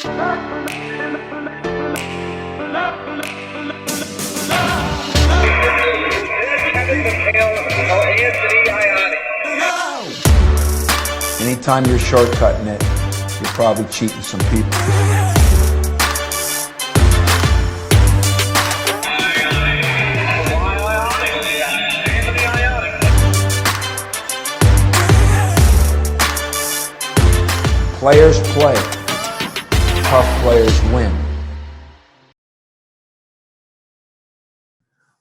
Anytime you're shortcutting it, you're probably cheating some people. Players play. Tough players win.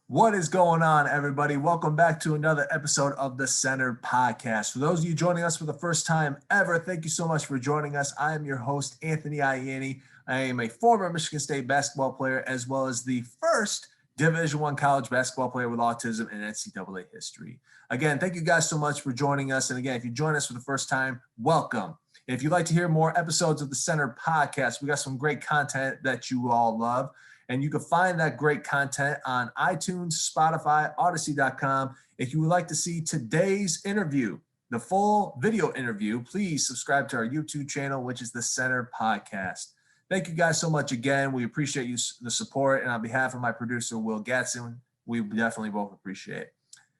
What is going on, everybody? Welcome back to another episode of the Center Podcast. For those of you joining us for the first time ever, thank you so much for joining us. I am your host, Anthony Ianni. I am a former Michigan State basketball player, as well as the first Division I college basketball player with autism in NCAA history. Again, thank you guys so much for joining us. And again, if you join us for the first time, welcome. If you'd like to hear more episodes of the Center Podcast, we got some great content that you all love. And you can find that great content on iTunes, Spotify, Odyssey.com. If you would like to see today's interview, the full video interview, please subscribe to our YouTube channel, which is the Center Podcast. Thank you guys so much again. We appreciate you, the support. And on behalf of my producer, Will Gatson, we definitely both appreciate it.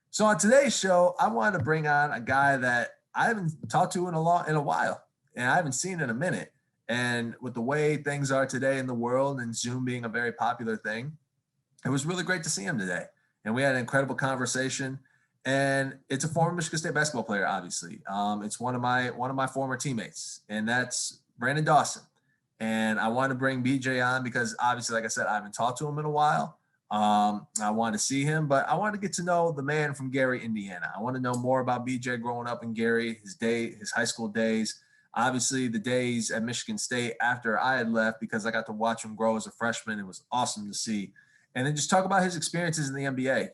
So on today's show, I wanted to bring on a guy that I haven't talked to in a while, and I haven't seen in a minute. And with the way things are today in the world and Zoom being a very popular thing, it was really great to see him today. And we had an incredible conversation. And it's a former Michigan State basketball player, obviously. It's one of my former teammates, and that's Branden Dawson. And I wanted to bring BJ on because obviously, like I said, I haven't talked to him in a while. I wanted to see him, but I wanted to get to know the man from Gary, Indiana. I want to know more about BJ growing up in Gary, his high school days. Obviously, the days at Michigan State after I had left, because I got to watch him grow as a freshman. It was awesome to see. And then just talk about his experiences in the NBA.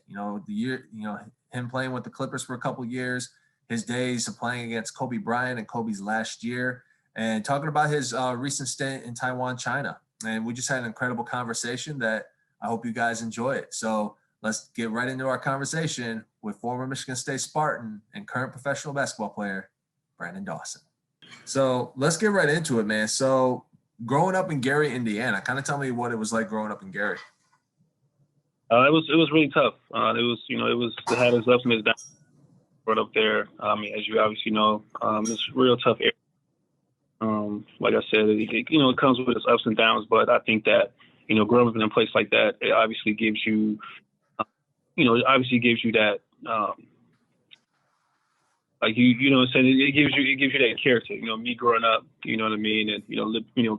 Him playing with the Clippers for a couple of years, his days of playing against Kobe Bryant and Kobe's last year, and talking about his recent stint in Taiwan, China. And we just had an incredible conversation that I hope you guys enjoy it. So let's get right into our conversation with former Michigan State Spartan and current professional basketball player, Branden Dawson. So let's get right into it, man. So growing up in Gary, Indiana, kind of tell me what it was like growing up in Gary. It was really tough. It had its ups and its downs. Right up there. As you obviously know, it's a real tough area. Like I said, it comes with its ups and downs. But I think that growing up in a place like that, it obviously gives you, that. Like it gives you that character. Me growing up, you know what I mean, and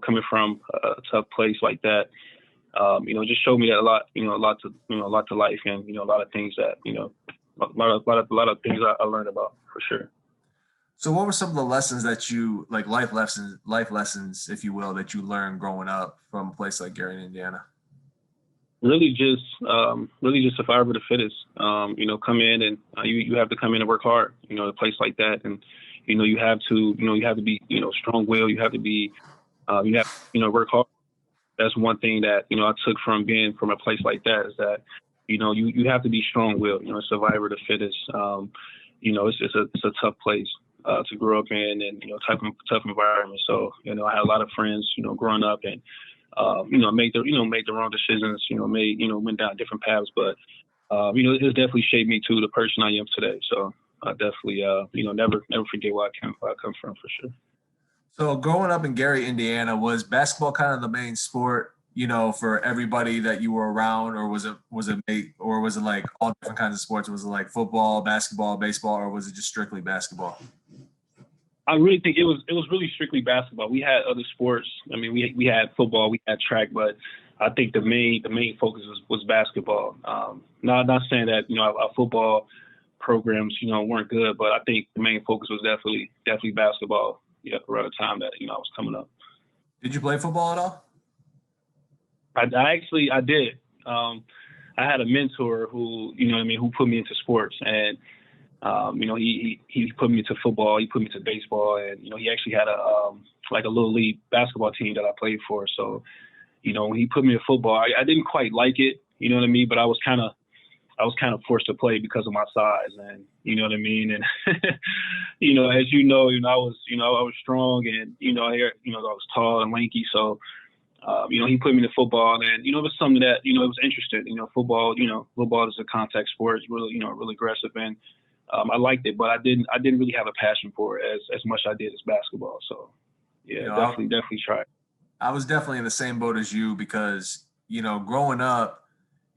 coming from a tough place like that, just showed me that a lot to life, and a lot of things that a lot of things I learned about for sure. So what were some of the lessons that you life lessons, if you will, that you learned growing up from a place like Gary, Indiana? Really just survival of the fittest. Come in and you have to come in and work hard. A place like that, and you have to be strong willed. You have to be work hard. That's one thing that I took from being from a place like that, is that you have to be strong willed. Survivor of the fittest. It's a tough place to grow up in, and tough environment. So I had a lot of friends growing up, and made the wrong decisions, went down different paths, but it's definitely shaped me to the person I am today. So I definitely never forget where I come from, for sure. So growing up in Gary, Indiana, was basketball kind of the main sport, for everybody that you were around, or was it like all different kinds of sports? Was it like football, basketball, baseball, or was it just strictly basketball? I really think it was really strictly basketball. We had other sports. We had football, we had track, but I think the main focus was basketball. Not saying that our football programs weren't good, but I think the main focus was definitely basketball. Around the time that I was coming up. Did you play football at all? I did. I had a mentor who who put me into sports, and he put me into football, he put me to baseball, and he actually had a little league basketball team that I played for. So when he put me in football, I didn't quite like it, but I was kind of I was kind of forced to play because of my size, and you know what I mean. And you know, as you know, I was strong, and I was tall and lanky, so. He put me into football, and it was something that it was interesting. Football. Football is a contact sport. It's really really aggressive, and I liked it, but I didn't really have a passion for it as much as I did as basketball. So yeah, definitely tried. I was definitely in the same boat as you because growing up,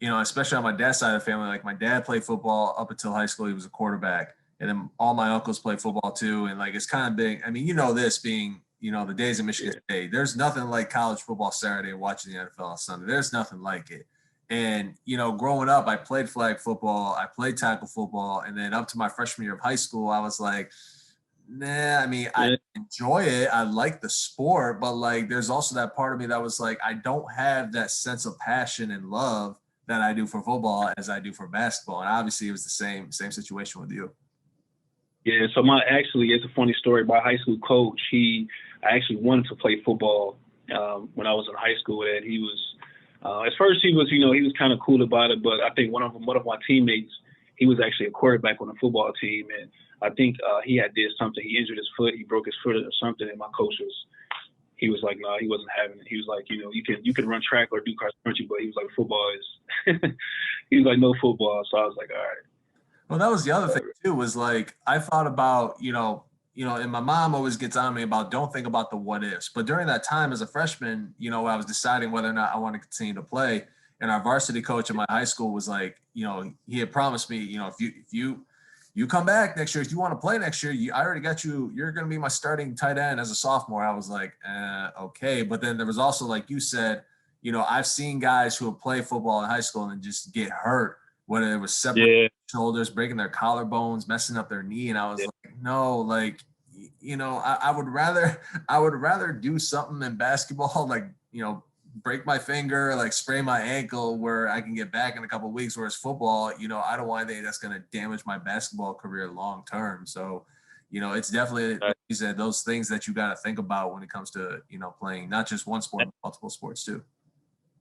especially on my dad's side of the family, like my dad played football up until high school. He was a quarterback, and then all my uncles played football too. And like it's kind of big. I mean, this being the days in Michigan State, there's nothing like college football Saturday and watching the NFL on Sunday. There's nothing like it. And, growing up, I played flag football, I played tackle football, and then up to my freshman year of high school, I was like, nah, I mean, I enjoy it. I like the sport, but like, there's also that part of me that was like, I don't have that sense of passion and love that I do for football as I do for basketball. And obviously it was the same situation with you. Yeah, so it's a funny story. My high school coach, I actually wanted to play football when I was in high school, and he was, at first he was kind of cool about it, but I think one of my teammates, he was actually a quarterback on the football team, and I think he had did something. He injured his foot, he broke his foot or something, and my coach he was like, no, he wasn't having it. He was like, you can run track or do cross country, but he was like, football is, he was like, no football. So I was like, all right. Well, that was the other thing too, was like, I thought about, and my mom always gets on me about don't think about the what ifs. But during that time as a freshman, I was deciding whether or not I want to continue to play. And our varsity coach in my high school was like, he had promised me, if you come back next year, if you want to play next year, I already got you, you're going to be my starting tight end as a sophomore. I was like, okay. But then there was also, like you said, I've seen guys who have played football in high school and just get hurt, whether it was separating shoulders, breaking their collarbones, messing up their knee. And I was like, no, like, I would rather do something in basketball, like, break my finger, like sprain my ankle where I can get back in a couple of weeks. Whereas football, I don't want anything that's going to damage my basketball career long term. So, it's definitely, like you said, those things that you got to think about when it comes to, playing not just one sport, but multiple sports too.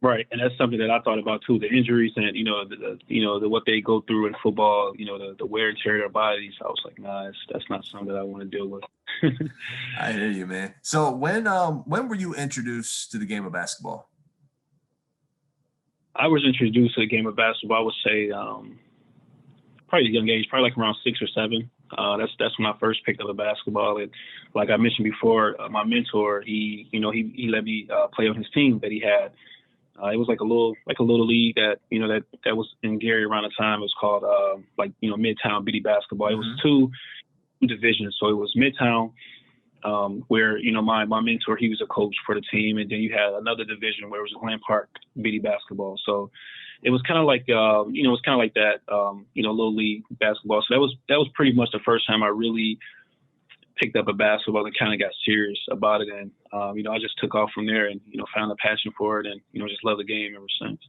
Right, and that's something that I thought about too. The injuries and the what they go through in football. The wear and tear of their bodies. I was like, nah, that's not something that I want to deal with. I hear you, man. So when were you introduced to the game of basketball? I was introduced to the game of basketball, I would say, probably at a young age, probably like around 6 or 7. That's when I first picked up a basketball. And like I mentioned before, my mentor, he let me play on his team that he had. It was like a little league that that was in Gary around the time. It was called Midtown BD basketball. It was two divisions, so it was Midtown, where my mentor, he was a coach for the team, and then you had another division where it was Glen Park BD basketball. So it was kind of like that little league basketball. So that was pretty much the first time I really picked up a basketball and kind of got serious about it. And, I just took off from there and, found a passion for it and, just love the game ever since.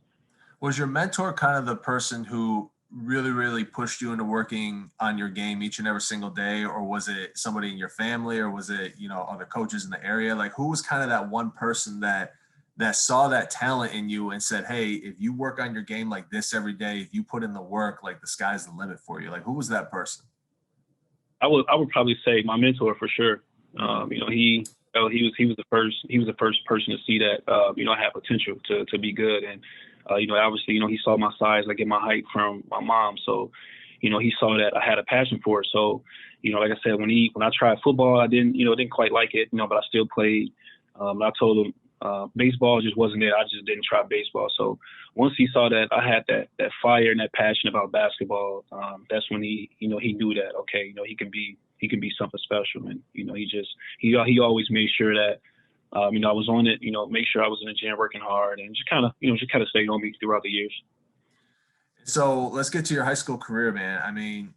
Was your mentor kind of the person who really, really pushed you into working on your game each and every single day? Or was it somebody in your family, or was it, other coaches in the area? Like, who was kind of that one person that saw that talent in you and said, hey, if you work on your game like this every day, if you put in the work, like the sky's the limit for you? Like, who was that person? I would probably say my mentor for sure. He was the first person to see that I have potential to be good, and obviously he saw my size, I get my height from my mom, so he saw that I had a passion for it. So like I said, when I tried football, I didn't quite like it, but I still played. I told him baseball just wasn't it. I just didn't try baseball. So once he saw that I had that fire and that passion about basketball, that's when he knew that, okay, he can be something special. And, he always made sure that, I was on it, make sure I was in the gym working hard, and just kind of stayed on me throughout the years. So let's get to your high school career, man. I mean,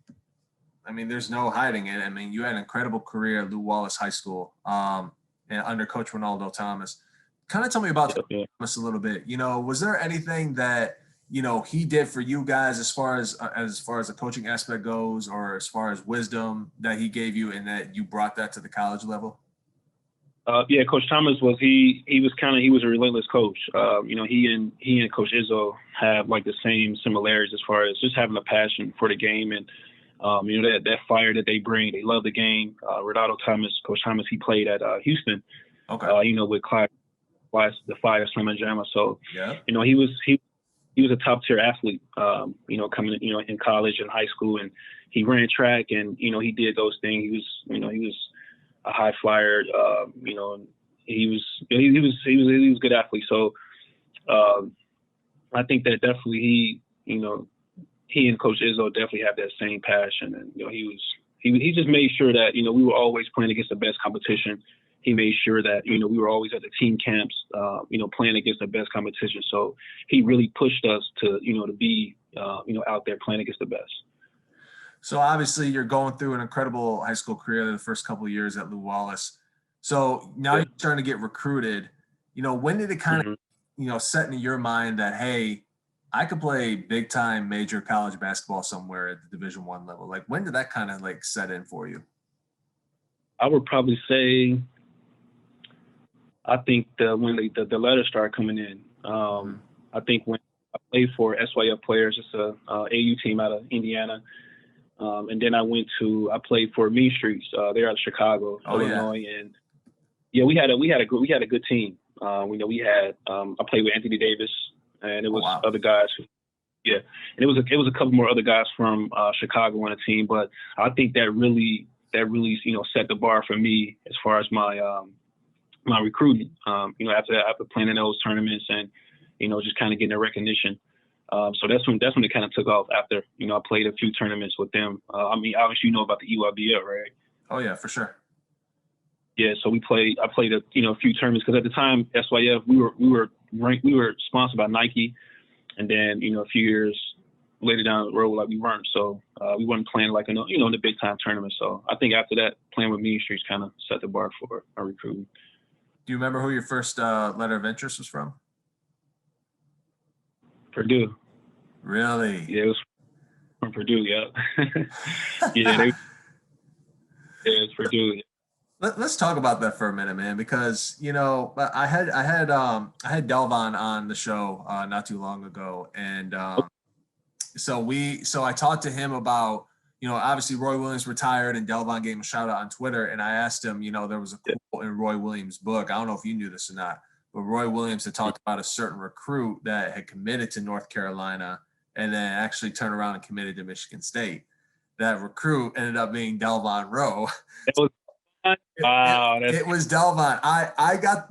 there's no hiding it. I mean, you had an incredible career at Lew Wallace High School, and under Coach Ronaldo Thomas. Kind of tell me about Thomas a little bit. Was there anything that he did for you guys as far as the coaching aspect goes, or as far as wisdom that he gave you, and that you brought that to the college level? Yeah, Coach Thomas he was a relentless coach. He and Coach Izzo have like the same similarities as far as just having a passion for the game and that fire that they bring. They love the game. Coach Thomas, he played at Houston. Okay. With Clyde, the Fire Slam and Jammer. So Yeah. He was a top tier athlete. Coming in college and high school, and he ran track and he did those things. He was a high flyer, and he was a good athlete. So I think that definitely he and Coach Izzo definitely have that same passion, and he just made sure that we were always playing against the best competition. He made sure that we were always at the team camps, playing against the best competition. So he really pushed us to be out there playing against the best. So obviously you're going through an incredible high school career the first couple of years at Lew Wallace. So now you're starting to get recruited. When did it kind of, set into your mind that, hey, I could play big time major college basketball somewhere at the Division I level? Like, when did that kind of like set in for you? I would probably say, I think when the letters started coming in, I think when I played for SYF Players, it's a AU team out of Indiana. And then I played for Mean Streets. They're out of Chicago, Illinois, and we had a good team. I played with Anthony Davis, and it was other guys. And it was a couple more other guys from Chicago on the team. But I think that really set the bar for me as far as my my recruiting. After playing in those tournaments and just kind of getting the recognition. So that's when it kind of took off after, I played a few tournaments with them. Obviously, about the EYBL, right? Oh yeah, for sure. Yeah. So I played a few tournaments because at the time, SYF, we were sponsored by Nike. And then, a few years later down the road, we weren't. So we weren't playing in the big time tournament. So I think after that, playing with Mean Streets kind of set the bar for our recruiting. Do you remember who your first letter of interest was from? Purdue. Really? Yeah, it was from Purdue. Yeah. Yeah, it's Purdue. Let's talk about that for a minute, man, because I had Delvon on the show not too long ago, and so I talked to him about obviously Roy Williams retired, and Delvon gave him a shout out on Twitter, and I asked him, there was a quote in Roy Williams' book. I don't know if you knew this or not, but Roy Williams had talked about a certain recruit that had committed to North Carolina and then actually turned around and committed to Michigan State. That recruit ended up being Delvon Rowe. It was Delvon. I got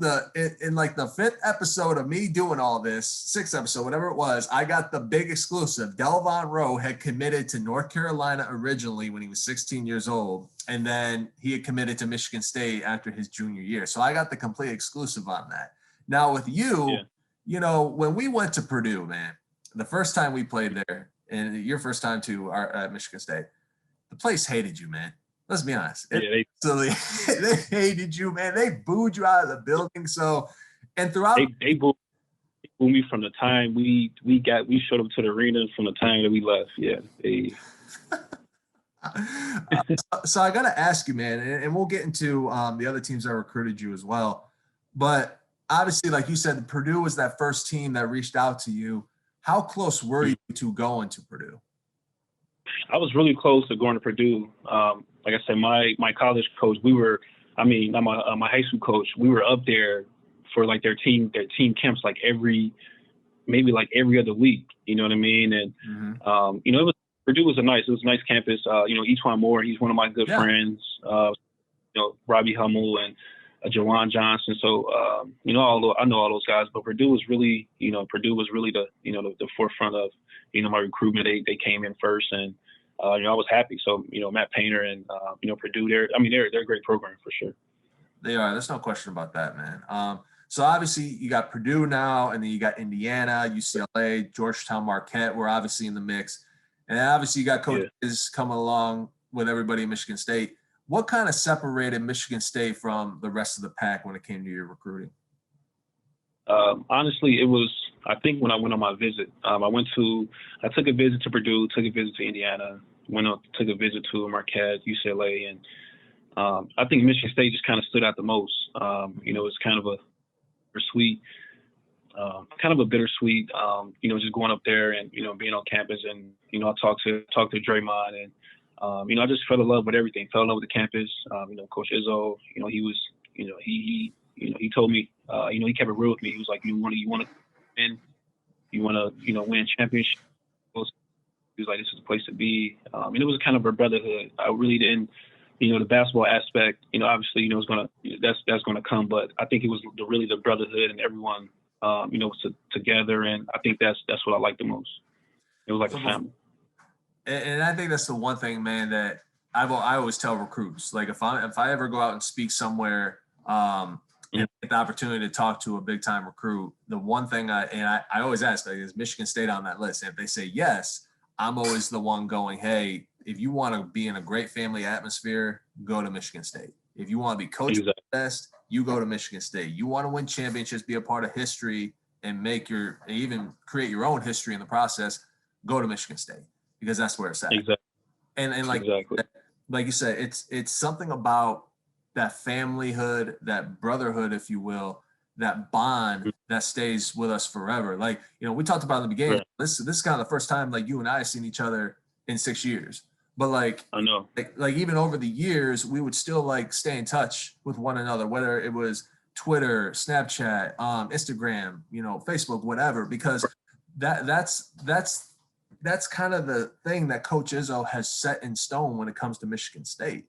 in like the 5th episode of me doing all this, 6th episode, whatever it was, I got the big exclusive. Delvon Rowe had committed to North Carolina originally when he was 16 years old, and then he had committed to Michigan State after his junior year. So I got the complete exclusive on that. Now with you, when we went to Purdue, man, the first time we played there, and your first time too at Michigan State, the place hated you, man. Let's be honest. They hated you, man. They booed you out of the building. So, and throughout they booed me from the time we showed up to the arena from the time that we left. Yeah. So I got to ask you, man, and we'll get into the other teams that recruited you as well. But obviously, like you said, Purdue was that first team that reached out to you. How close were you to going to Purdue? I was really close to going to Purdue. Like I said, my college coach, my high school coach, we were up there for like their team camps every other week. You know what I mean? And Purdue was a nice campus. E'Twaun Moore, he's one of my good friends. Robbie Hummel and Jawan Johnson. So I know all those guys, but Purdue was really the forefront of my recruitment. They came in first, and I was happy. So Matt Painter and Purdue, they're a great program for sure. They are. There's no question about that, man. So obviously you got Purdue now, and then you got Indiana, UCLA, Georgetown, Marquette. We're obviously in the mix, and then obviously you got coaches coming along with everybody in Michigan State. What kind of separated Michigan State from the rest of the pack when it came to your recruiting? Honestly, it was, I think when I went on my visit, I took a visit to Purdue, took a visit to Indiana, took a visit to Marquette, UCLA, and I think Michigan State just kind of stood out the most. It's kind of a bittersweet, just going up there and, being on campus and, I talked to Draymond and, I just fell in love with everything, fell in love with the campus. Coach Izzo, he was, he told me, he kept it real with me. He was like, you want to win, win championships. He was like, this is the place to be. And it was kind of a brotherhood. I really didn't, the basketball aspect, obviously, that's going to come, but I think it was really the brotherhood and everyone, was together. And I think that's what I like the most. It was like a family. And I think that's the one thing, man, that I always tell recruits, like if I ever go out and speak somewhere, and get the opportunity to talk to a big time recruit, the one thing I always ask, like, is Michigan State on that list? And if they say yes, I'm always the one going, hey, if you want to be in a great family atmosphere, go to Michigan State. If you want to be coached the best, you go to Michigan State. You want to win championships, be a part of history, and even create your own history in the process, go to Michigan State, because that's where it's at. Exactly. And like you said, it's something about that familyhood, that brotherhood, if you will, that bond that stays with us forever. Like, we talked about in the beginning, this is kind of the first time like you and I have seen each other in 6 years. But like, I know, like even over the years, we would still like stay in touch with one another, whether it was Twitter, Snapchat, Instagram, Facebook, whatever, because that's kind of the thing that Coach Izzo has set in stone when it comes to Michigan State.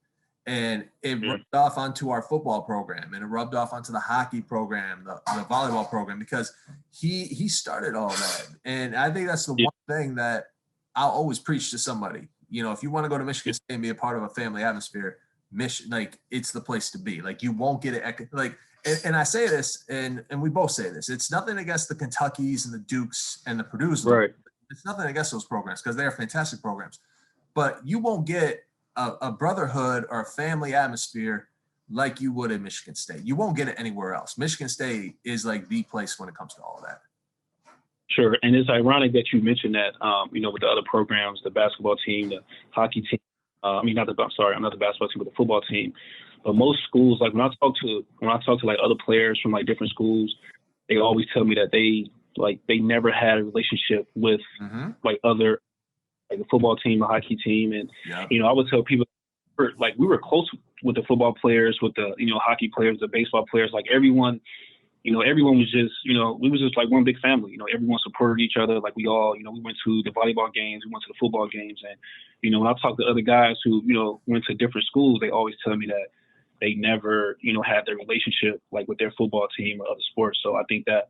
And it rubbed off onto our football program, and it rubbed off onto the hockey program, the volleyball program, because he started all that. And I think that's the one thing that I'll always preach to somebody. If you want to go to Michigan State and be a part of a family atmosphere, it's the place to be. Like, you won't get it. Like, and I say this, and we both say this. It's nothing against the Kentuckys and the Dukes and the Purdue's. Right. It's nothing against those programs, because they are fantastic programs. But you won't get a brotherhood or a family atmosphere like you would in Michigan State. You won't get it anywhere else. Michigan State is like the place when it comes to all of that. Sure. And it's ironic that you mentioned that, with the other programs, the basketball team, the hockey team, I'm not the basketball team, but the football team. But most schools, like when I talk to like other players from like different schools, they always tell me that they never had a relationship with like other, like the football team, the hockey team. And, I would tell people, we were close with the football players, with the, hockey players, the baseball players, like everyone, everyone was just, we was just like one big family. Everyone supported each other. Like we all, we went to the volleyball games, we went to the football games. And, when I talk to other guys who, went to different schools, they always tell me that they never, had their relationship like with their football team or other sports. So I think that's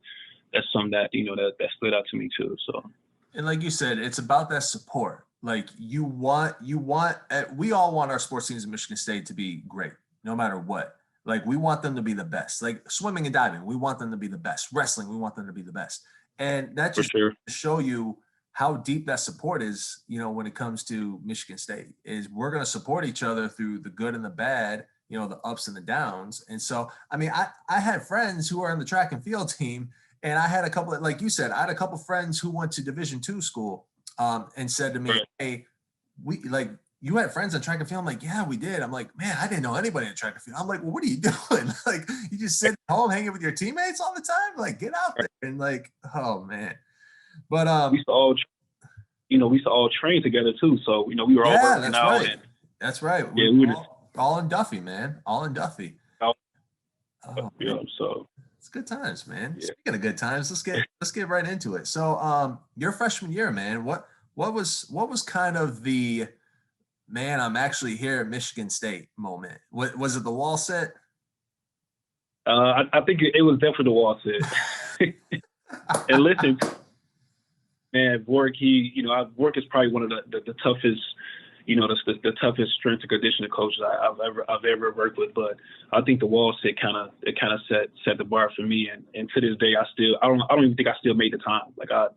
something that, that stood out to me too. So. And like you said, it's about that support. Like we all want our sports teams in Michigan State to be great, no matter what. Like, we want them to be the best. Like swimming and diving, we want them to be the best. Wrestling, we want them to be the best. And that just to show you how deep that support is, when it comes to Michigan State, is we're going to support each other through the good and the bad, the ups and the downs. And so, I mean, I had friends who are in the track and field team, and I had a couple of, like you said, I had a couple of friends who went to Division II school, and said to me, hey, you had friends on track and field? I'm like, yeah, we did. I'm like, man, I didn't know anybody in track and field. I'm like, well, what are you doing? Like, you just sit at home hanging with your teammates all the time? Like, get out there. And like, oh man. But we used to all train together too. So, we were all working out. Right. And, that's right. Yeah, we were all in Duffy, man. All in Duffy. So it's good times, man. Yeah. Speaking of good times, let's get right into it. So your freshman year, man, what was kind of the, man, I'm actually here at Michigan State moment? What was it, the wall sit? I think it was definitely the wall sit. And listen, man, Vork, Vork is probably one of the toughest, the toughest strength and conditioning coaches I've ever worked with. But I think the wall sit kind of set the bar for me. And to this day, I don't even think I still made the time. Like I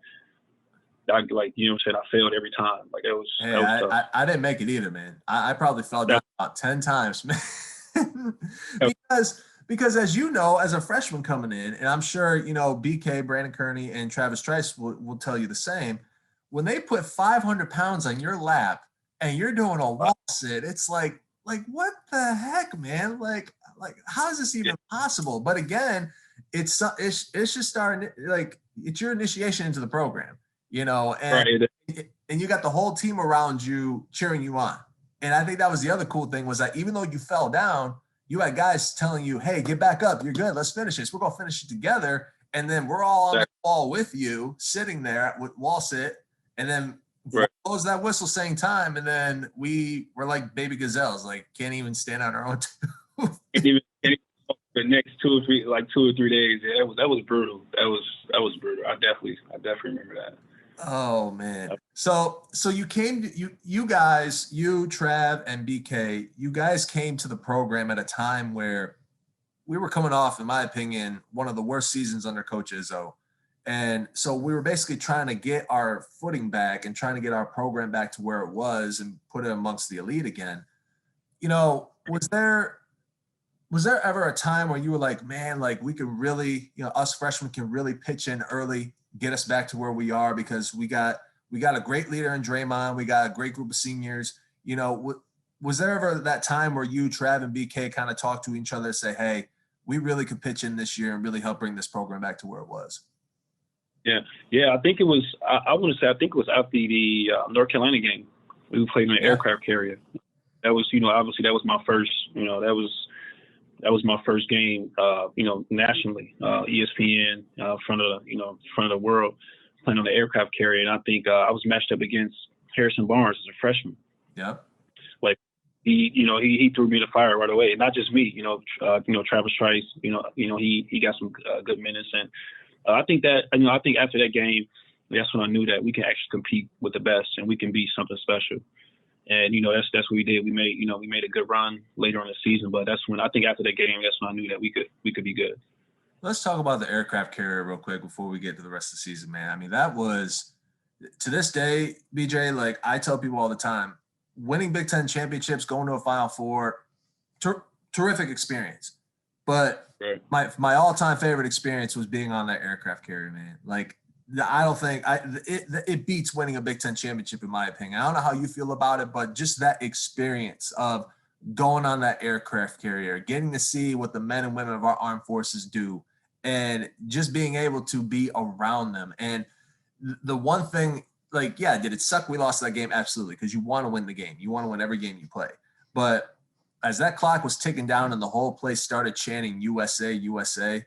failed every time. Like it was. Hey, I didn't make it either, man. I probably fell down about 10 times, man. because as you know, as a freshman coming in, and I'm sure BK, Brandon Kearney, and Travis Trice will tell you the same. When they put 500 pounds on your lap and you're doing a wall sit, it's like like, what the heck, man? Like, how is this Yeah, even possible? But again, it's just starting, like, it's your initiation into the program, and right. and you got the whole team around you cheering you on. And I think that was the other cool thing was that even though you fell down, you had guys telling you, "Hey, get back up. You're good. Let's finish this. We're gonna finish it together." And then we're all on the wall with you, sitting there with wall sit, and then Right. blows that whistle saying time, and then we were like baby gazelles, like can't even stand on our own two. And even the next 2 or 3 days, yeah, that was brutal. That was brutal. I definitely remember that. Oh man. So you came to you guys, you, Trav, and BK, you guys came to the program at a time where we were coming off, in my opinion, one of the worst seasons under Coach Izzo. And so we were basically trying to get our footing back and trying to get our program back to where it was and put it amongst the elite again. Was there ever a time where you were like, man, like we could really, us freshmen can really pitch in early, get us back to where we are because we got a great leader in Draymond, we got a great group of seniors. Was there ever that time where you, Trav, and BK kind of talked to each other and say, hey, we really could pitch in this year and really help bring this program back to where it was? Yeah. I think it was. I want to say I think it was after the North Carolina game. We played in an aircraft carrier. That was, obviously that was my first. That was my first game. Nationally, ESPN, front of the world, playing on the aircraft carrier, and I think I was matched up against Harrison Barnes as a freshman. Yep. Like he threw me the fire right away, and not just me. Travis Trice. He got some good minutes, and I think that I think after that game, that's when I knew that we can actually compete with the best, and we can be something special. And that's what we did. We made a good run later on the season, but that's when I think after that game, that's when I knew that we could be good. Let's talk about the aircraft carrier real quick before we get to the rest of the season, man. I mean, that was, to this day, BJ, like I tell people all the time, winning Big Ten championships, going to a Final Four, terrific experience. But Right. my all time favorite experience was being on that aircraft carrier, man. Like I don't think it beats winning a Big Ten championship in my opinion. I don't know how you feel about it, but just that experience of going on that aircraft carrier, getting to see what the men and women of our armed forces do, and just being able to be around them. And the one thing, like, yeah, did it suck we lost that game? Absolutely, because you want to win the game. You want to win every game you play. But as that clock was ticking down and the whole place started chanting USA, USA,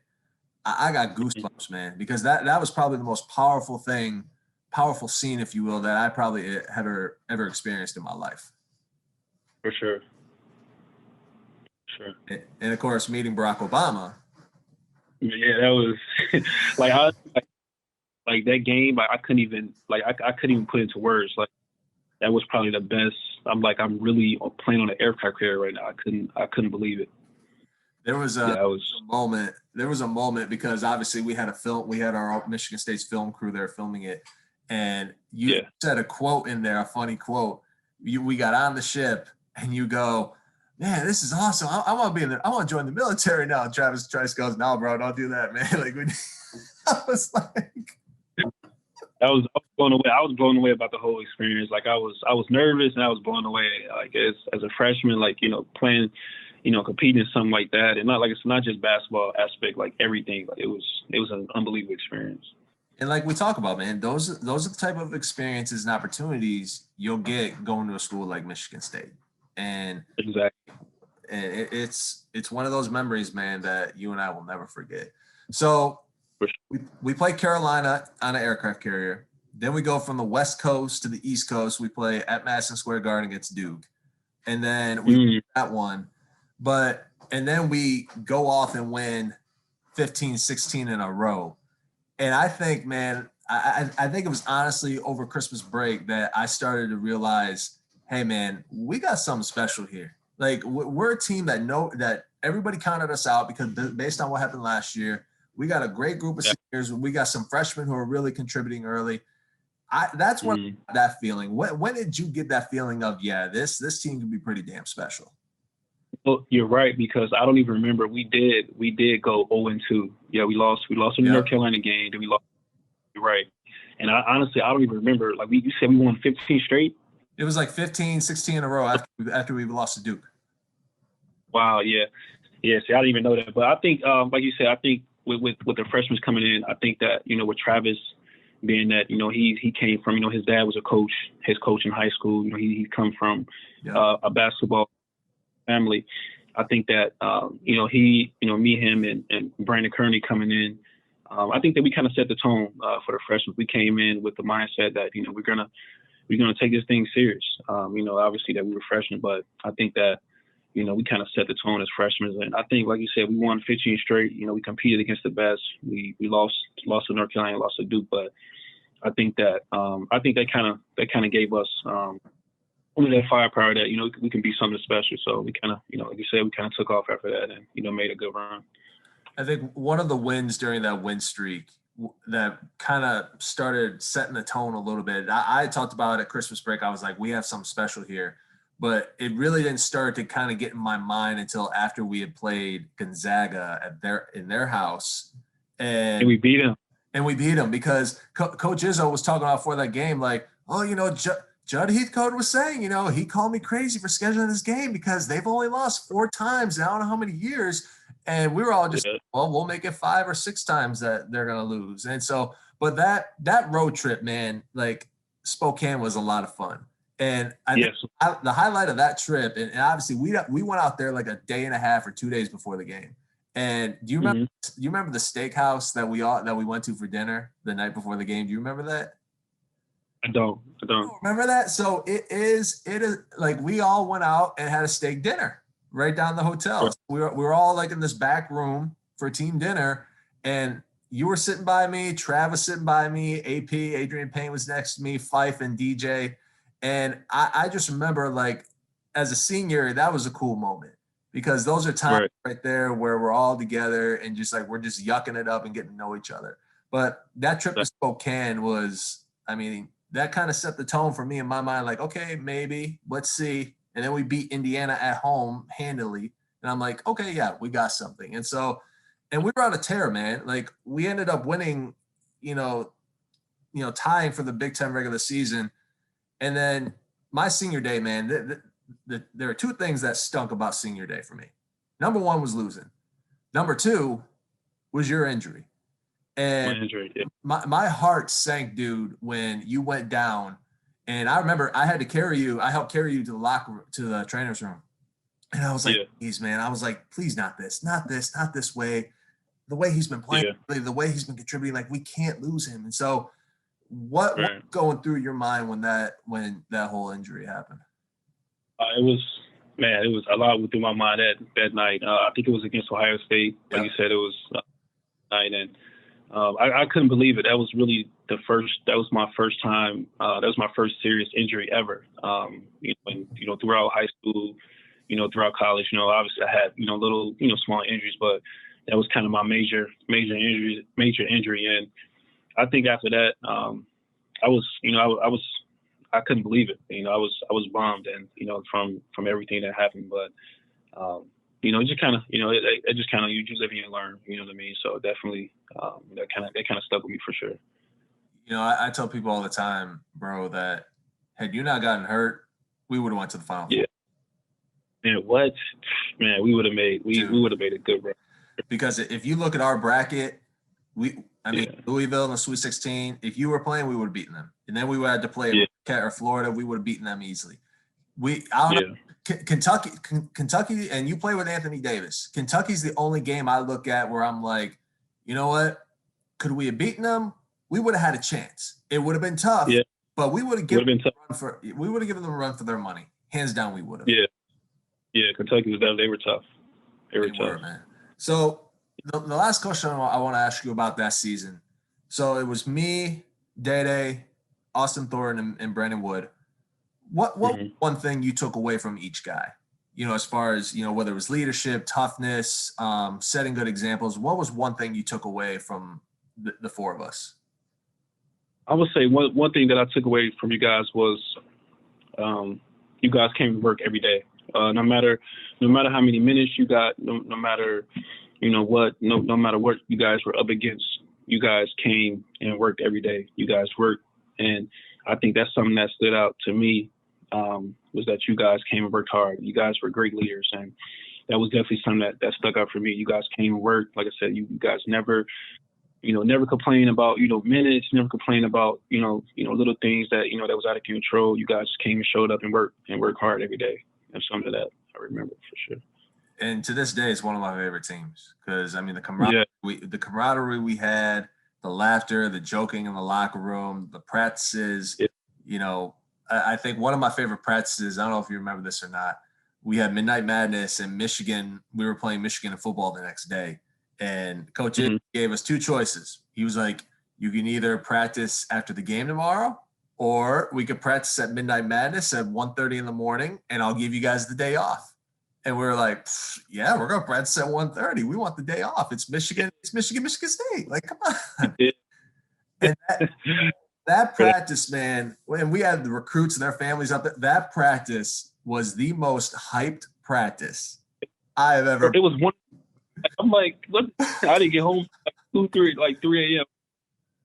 I got goosebumps, man, because that was probably the most powerful scene, if you will, that I probably have ever experienced in my life. For sure. Sure. And of course, meeting Barack Obama. Yeah, that was like that game. I couldn't even I couldn't even put it into words. Like that was probably the best. I'm really playing on an aircraft carrier right now. I couldn't believe it. There was a moment. There was a moment because obviously we had our Michigan State's film crew there filming it, and you said a quote in there, a funny quote. We got on the ship, and you go, "Man, this is awesome! I want to be in there. I want to join the military now." And Travis Trice goes, "No, bro, don't do that, man." Like, I was like, I was blown away. I was blown away about the whole experience. Like I was nervous and I was blown away. Like as a freshman, playing, competing in something like that, and it's not just basketball aspect, like everything. Like it was an unbelievable experience. And like we talk about, man, those are the type of experiences and opportunities you'll get going to a school like Michigan State. And exactly. And it's one of those memories, man, that you and I will never forget. So we play Carolina on an aircraft carrier. Then we go from the West Coast to the East Coast. We play at Madison Square Garden against Duke. And then we win that one. And then we go off and win 15, 16 in a row. And I think, man, I think it was honestly over Christmas break that I started to realize, hey, man, we got something special here. Like we're a team that everybody counted us out because based on what happened last year, we got a great group of seniors. We got some freshmen who are really contributing early. That's when I got that feeling. When did you get that feeling of, yeah, this team can be pretty damn special? Well, you're right, because I don't even remember. We did go 0-2. Yeah, we lost in the North Carolina game. Then we lost. You're right. And I don't even remember. Like you said, we won 15 straight. It was like 15, 16 in a row after we lost to Duke. Wow, yeah. Yeah, see, I didn't even know that. But I think, like you said, I think with the freshmen coming in, I think that, with Travis being that, he came from, his dad was a coach, his coach in high school. He come from a basketball family. I think that, me, him, and Brandon Kearney coming in, I think that we kind of set the tone for the freshmen. We came in with the mindset that, we're gonna take this thing serious. Obviously that we were freshmen, but I think that, we kind of set the tone as freshmen. And I think, like you said, we won 15 straight. We competed against the best. We lost to North Carolina, lost to Duke, but I think that they kind of gave us only that firepower that we can be something special. So we kind of like you said, we kind of took off after that and made a good run. I think one of the wins during that win streak that kind of started setting the tone a little bit. I talked about it at Christmas break. I was like, we have something special here. But it really didn't start to kind of get in my mind until after we had played Gonzaga in their house, and we beat them. And we beat them because Coach Izzo was talking about before that game, like, oh, Judd Heathcote was saying, he called me crazy for scheduling this game because they've only lost 4 times in I don't know how many years, and we were all just, well, we'll make it 5 or 6 times that they're gonna lose. And so, but that road trip, man, like Spokane was a lot of fun. And I think the highlight of that trip, and obviously we went out there like a day and a half or 2 days before the game. And do you remember? Do you remember the steakhouse that we went to for dinner the night before the game? Do you remember that? I don't. Remember that? So it is like we all went out and had a steak dinner right down the hotel. Sure. So we were all like in this back room for team dinner, and you were sitting by me, Travis sitting by me, AP Adrian Payne was next to me, Fife and DJ. And I just remember, like, as a senior, that was a cool moment because those are times right there where we're all together and just like we're just yucking it up and getting to know each other. But that trip to Spokane was, I mean, that kind of set the tone for me in my mind, like, okay, maybe, let's see. And then we beat Indiana at home handily. And I'm like, okay, yeah, we got something. And so, and we were on a tear, man. Like, we ended up winning, tying for the Big Ten regular season. And then my senior day, man, there are 2 things that stunk about senior day for me. Number 1 was losing. Number 2 was your injury. And my heart sank, dude, when you went down. And I remember I had to carry you. I helped carry you to the locker room, to the trainer's room. And I was like, please, man. I was like, please, not this way. The way he's been playing, the way he's been contributing, like we can't lose him. And so what was going through your mind when that whole injury happened? It was a lot through my mind that night. I think it was against Ohio State. Like you said, it was night, and I couldn't believe it. That was really that was my first time. That was my first serious injury ever. Throughout high school, throughout college, obviously I had, little, small injuries, but that was kind of my major injury. And I think after that, I couldn't believe it. I was bummed, and from everything that happened. But it just kind of, it just kind of, you live and you learn. You know what I mean? So definitely, that kind of stuck with me for sure. I tell people all the time, bro, that had you not gotten hurt, we would have went to the Final Four. Man, what? Man, we would have made a good run. Because if you look at our bracket, Louisville in the Sweet 16, if you were playing, we would have beaten them. And then we would have to play or Florida, we would have beaten them easily. Kentucky, and you play with Anthony Davis. Kentucky's the only game I look at where I'm like, you know what? Could we have beaten them? We would have had a chance. It would have been tough, but we would have given them a run for their money. Hands down, we would have. Yeah, Kentucky was there. They were tough. They were tough, man. So the last question I want to ask you about that season. So it was me, Day, Austin Thornton, and Brandon Wood. What one thing you took away from each guy? As far as, whether it was leadership, toughness, setting good examples, what was one thing you took away from the 4 of us? I would say one thing that I took away from you guys was you guys came to work every day. No matter how many minutes you got, no matter what you guys were up against, you guys came and worked every day. You guys worked, and I think that's something that stood out to me, was that you guys came and worked hard. You guys were great leaders, and that was definitely something that stuck out for me. You guys came and worked. Like I said, you guys never complain about, minutes, never complain about, little things that, that was out of control. You guys just came and showed up and worked hard every day. That's something that I remember for sure. And to this day, it's one of my favorite teams because, I mean, the camaraderie we had, the laughter, the joking in the locker room, the practices, I think one of my favorite practices, I don't know if you remember this or not, we had Midnight Madness in Michigan. We were playing Michigan in football the next day. And Coach gave us two choices. He was like, you can either practice after the game tomorrow, or we could practice at Midnight Madness at 1:30 in the morning, and I'll give you guys the day off. And we were like, yeah, we're going to practice at 1:30. We want the day off. It's Michigan. It's Michigan State. Like, come on. And that practice, man, when we had the recruits and their families up there, that practice was the most hyped practice I have ever. It was one. I'm like, what? I didn't get home like 3 a.m.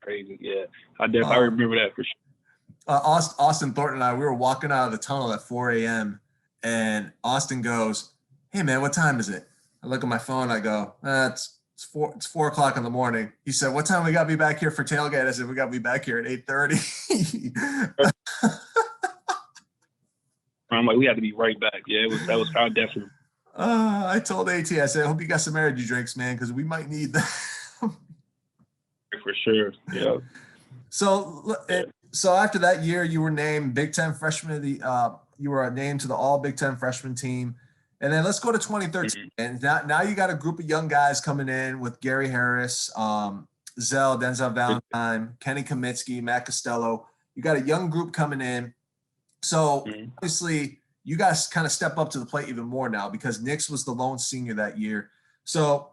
Crazy. Yeah. I remember that for sure. Austin Thornton and I, we were walking out of the tunnel at 4 a.m. and Austin goes, hey man, what time is it? I look at my phone. I go, it's 4 o'clock in the morning. He said, what time we got to be back here for tailgate? I said, we got to be back here at 8:30. I'm like, we had to be right back. Yeah, that was our definitely. I told AT, I said, I hope you got some energy drinks, man, because we might need that. For sure. Yeah. So after that year, you were named Big Ten Freshman of the. You were named to the All Big Ten Freshman team, and then let's go to 2013. And now you got a group of young guys coming in with Gary Harris, Denzel Valentine, Kenny Kaminsky, Matt Costello. You got a young group coming in. So obviously, you guys kind of step up to the plate even more now because Nix was the lone senior that year. So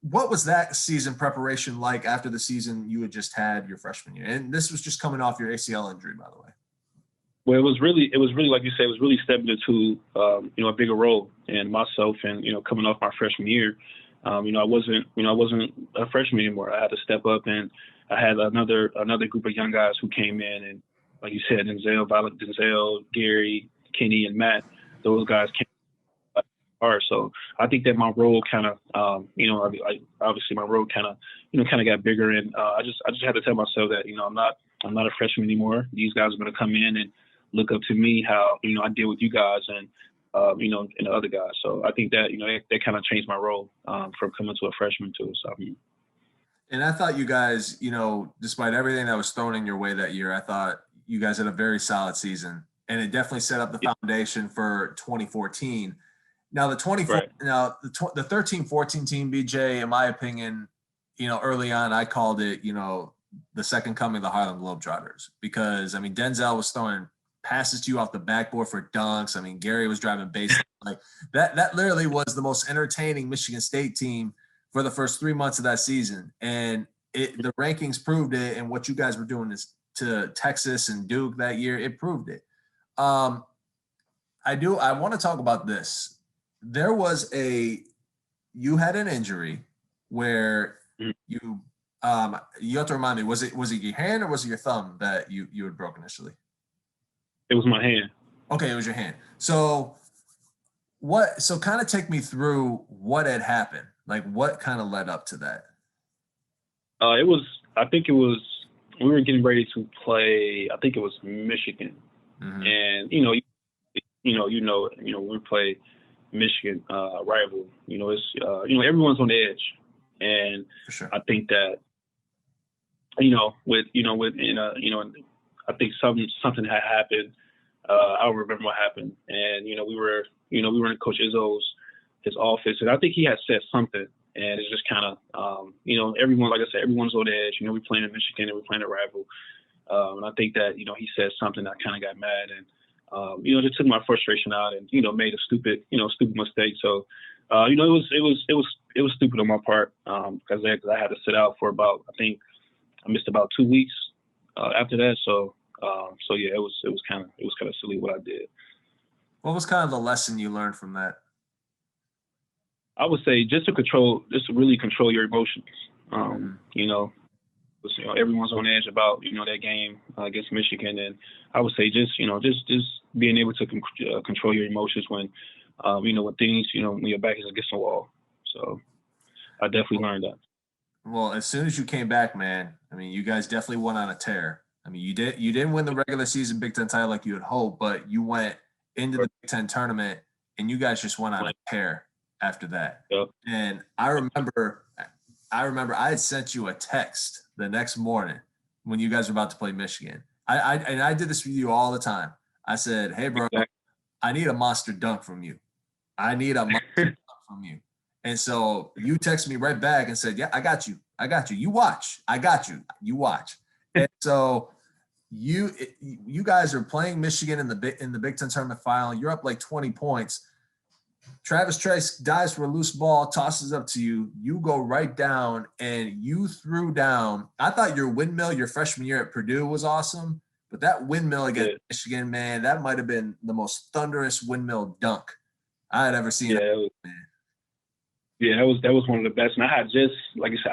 what was that season preparation like after the season you had just had your freshman year? And this was just coming off your ACL injury, by the way. Well, it was really, like you said, it was really stepping into, a bigger role. And myself and, coming off my freshman year, I wasn't a freshman anymore. I had to step up, and I had another group of young guys who came in, and like you said, Denzel, Gary, Kenny, and Matt, those guys came hard. So I think that my role kind of, obviously my role kind of got bigger, and I just had to tell myself that, I'm not a freshman anymore. These guys are going to come in and look up to me how, I deal with you guys and the other guys. So I think that, that kind of changed my role from coming to a freshman to a sophomore. And I thought you guys, despite everything that was thrown in your way that year, I thought you guys had a very solid season, and it definitely set up the foundation for 2014. Now the 13-14 team, BJ, in my opinion, early on I called it, the second coming of the Harlem Globetrotters, because I mean Denzel was throwing passes to you off the backboard for dunks. I mean Gary was driving base like that. That literally was the most entertaining Michigan State team for the first 3 months of that season, and the rankings proved it. And what you guys were doing is to Texas and Duke that year, it proved it. I want to talk about this. There was you had an injury where you have to remind me, was it your hand or was it your thumb that you had broken initially? It was my hand. Okay, it was your hand. So kind of take me through what had happened. Like what kind of led up to that? We were getting ready to play, I think it was Michigan. And when we play Michigan rival, it's everyone's on the edge. And for sure. I think that I think something had happened. I don't remember what happened. And we were in Coach his office, and I think he had said something. And it's just kind of, everyone, like I said, everyone's on the edge. We're playing in Michigan and we're playing a rival. And I think that, he said something. I kind of got mad and, just took my frustration out and, made a stupid mistake. So, it was stupid on my part because I had to sit out for about, I think I missed about 2 weeks after that. So yeah, it was kind of silly what I did. What was kind of the lesson you learned from that? I would say just to really control your emotions. Everyone's on edge about, that game against Michigan. And I would say just being able to control your emotions when when things, when your back is against the wall. So I definitely learned that. Well, as soon as you came back, man, I mean, you guys definitely went on a tear. I mean, you didn't win the regular season Big Ten title like you had hoped, but you went into the Big Ten tournament and you guys just went on a tear after that. Yep. And I remember I had sent you a text the next morning when you guys were about to play Michigan. I did this with you all the time. I said, "Hey, bro, I need a monster dunk from you. I need a monster dunk from you." And so you texted me right back and said, "Yeah, I got you. I got you. You watch. I got you. You watch." And so you guys are playing Michigan in the Big Ten tournament final. You're up like 20 points. Travis Trice dives for a loose ball, tosses up to you. You go right down, and you threw down. I thought your windmill your freshman year at Purdue was awesome, but that windmill against Michigan, man, that might have been the most thunderous windmill dunk I had ever seen. Yeah, that was one of the best. And I had just, like I said,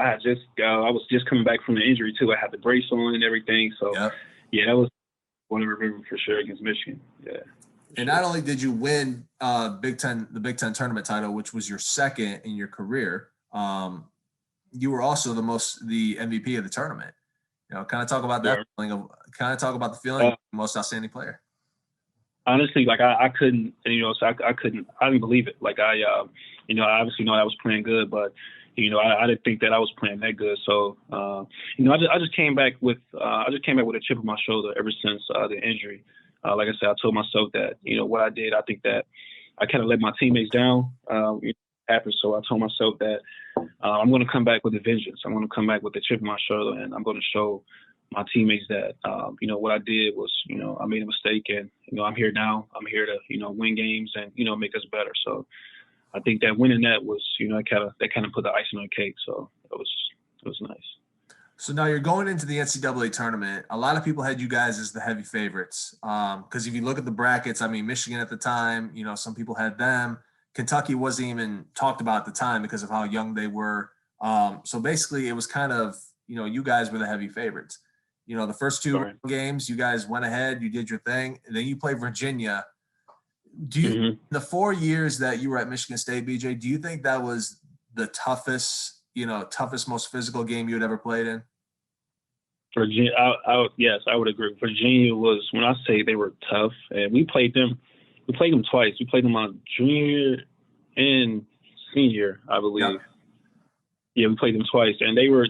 I was just coming back from the injury too. I had the brace on and everything. So yeah, that was one I remember for sure against Michigan. Yeah. And not only did you win the Big Ten tournament title, which was your second in your career, you were also the MVP of the tournament. Kind of talk about that feeling the feeling of most outstanding player. Honestly, like I couldn't, so I didn't believe it. Like I obviously know I was playing good, but I didn't think that I was playing that good. So I just came back with a chip on my shoulder ever since the injury. Like I said, I told myself that what I did, I think that I kind of let my teammates down. Happened, so I told myself that I'm going to come back with a vengeance. I'm going to come back with a chip on my shoulder, and I'm going to show my teammates that what I did was I made a mistake, and I'm here now. I'm here to win games and make us better. So I think that winning that was that kind of put the icing on the cake. So it was nice. So now you're going into the NCAA tournament. A lot of people had you guys as the heavy favorites because if you look at the brackets, I mean, Michigan at the time, some people had them. Kentucky wasn't even talked about at the time because of how young they were. So basically, it was kind of, you guys were the heavy favorites. The first two games, you guys went ahead, you did your thing, and then you play Virginia. Do you, the 4 years that you were at Michigan State, BJ, do you think that was the toughest, most physical game you had ever played in? Virginia, yes, I would agree. Virginia was, when I say they were tough, and we played them twice. We played them on junior and senior, I believe. Yep. Yeah, we played them twice, and they were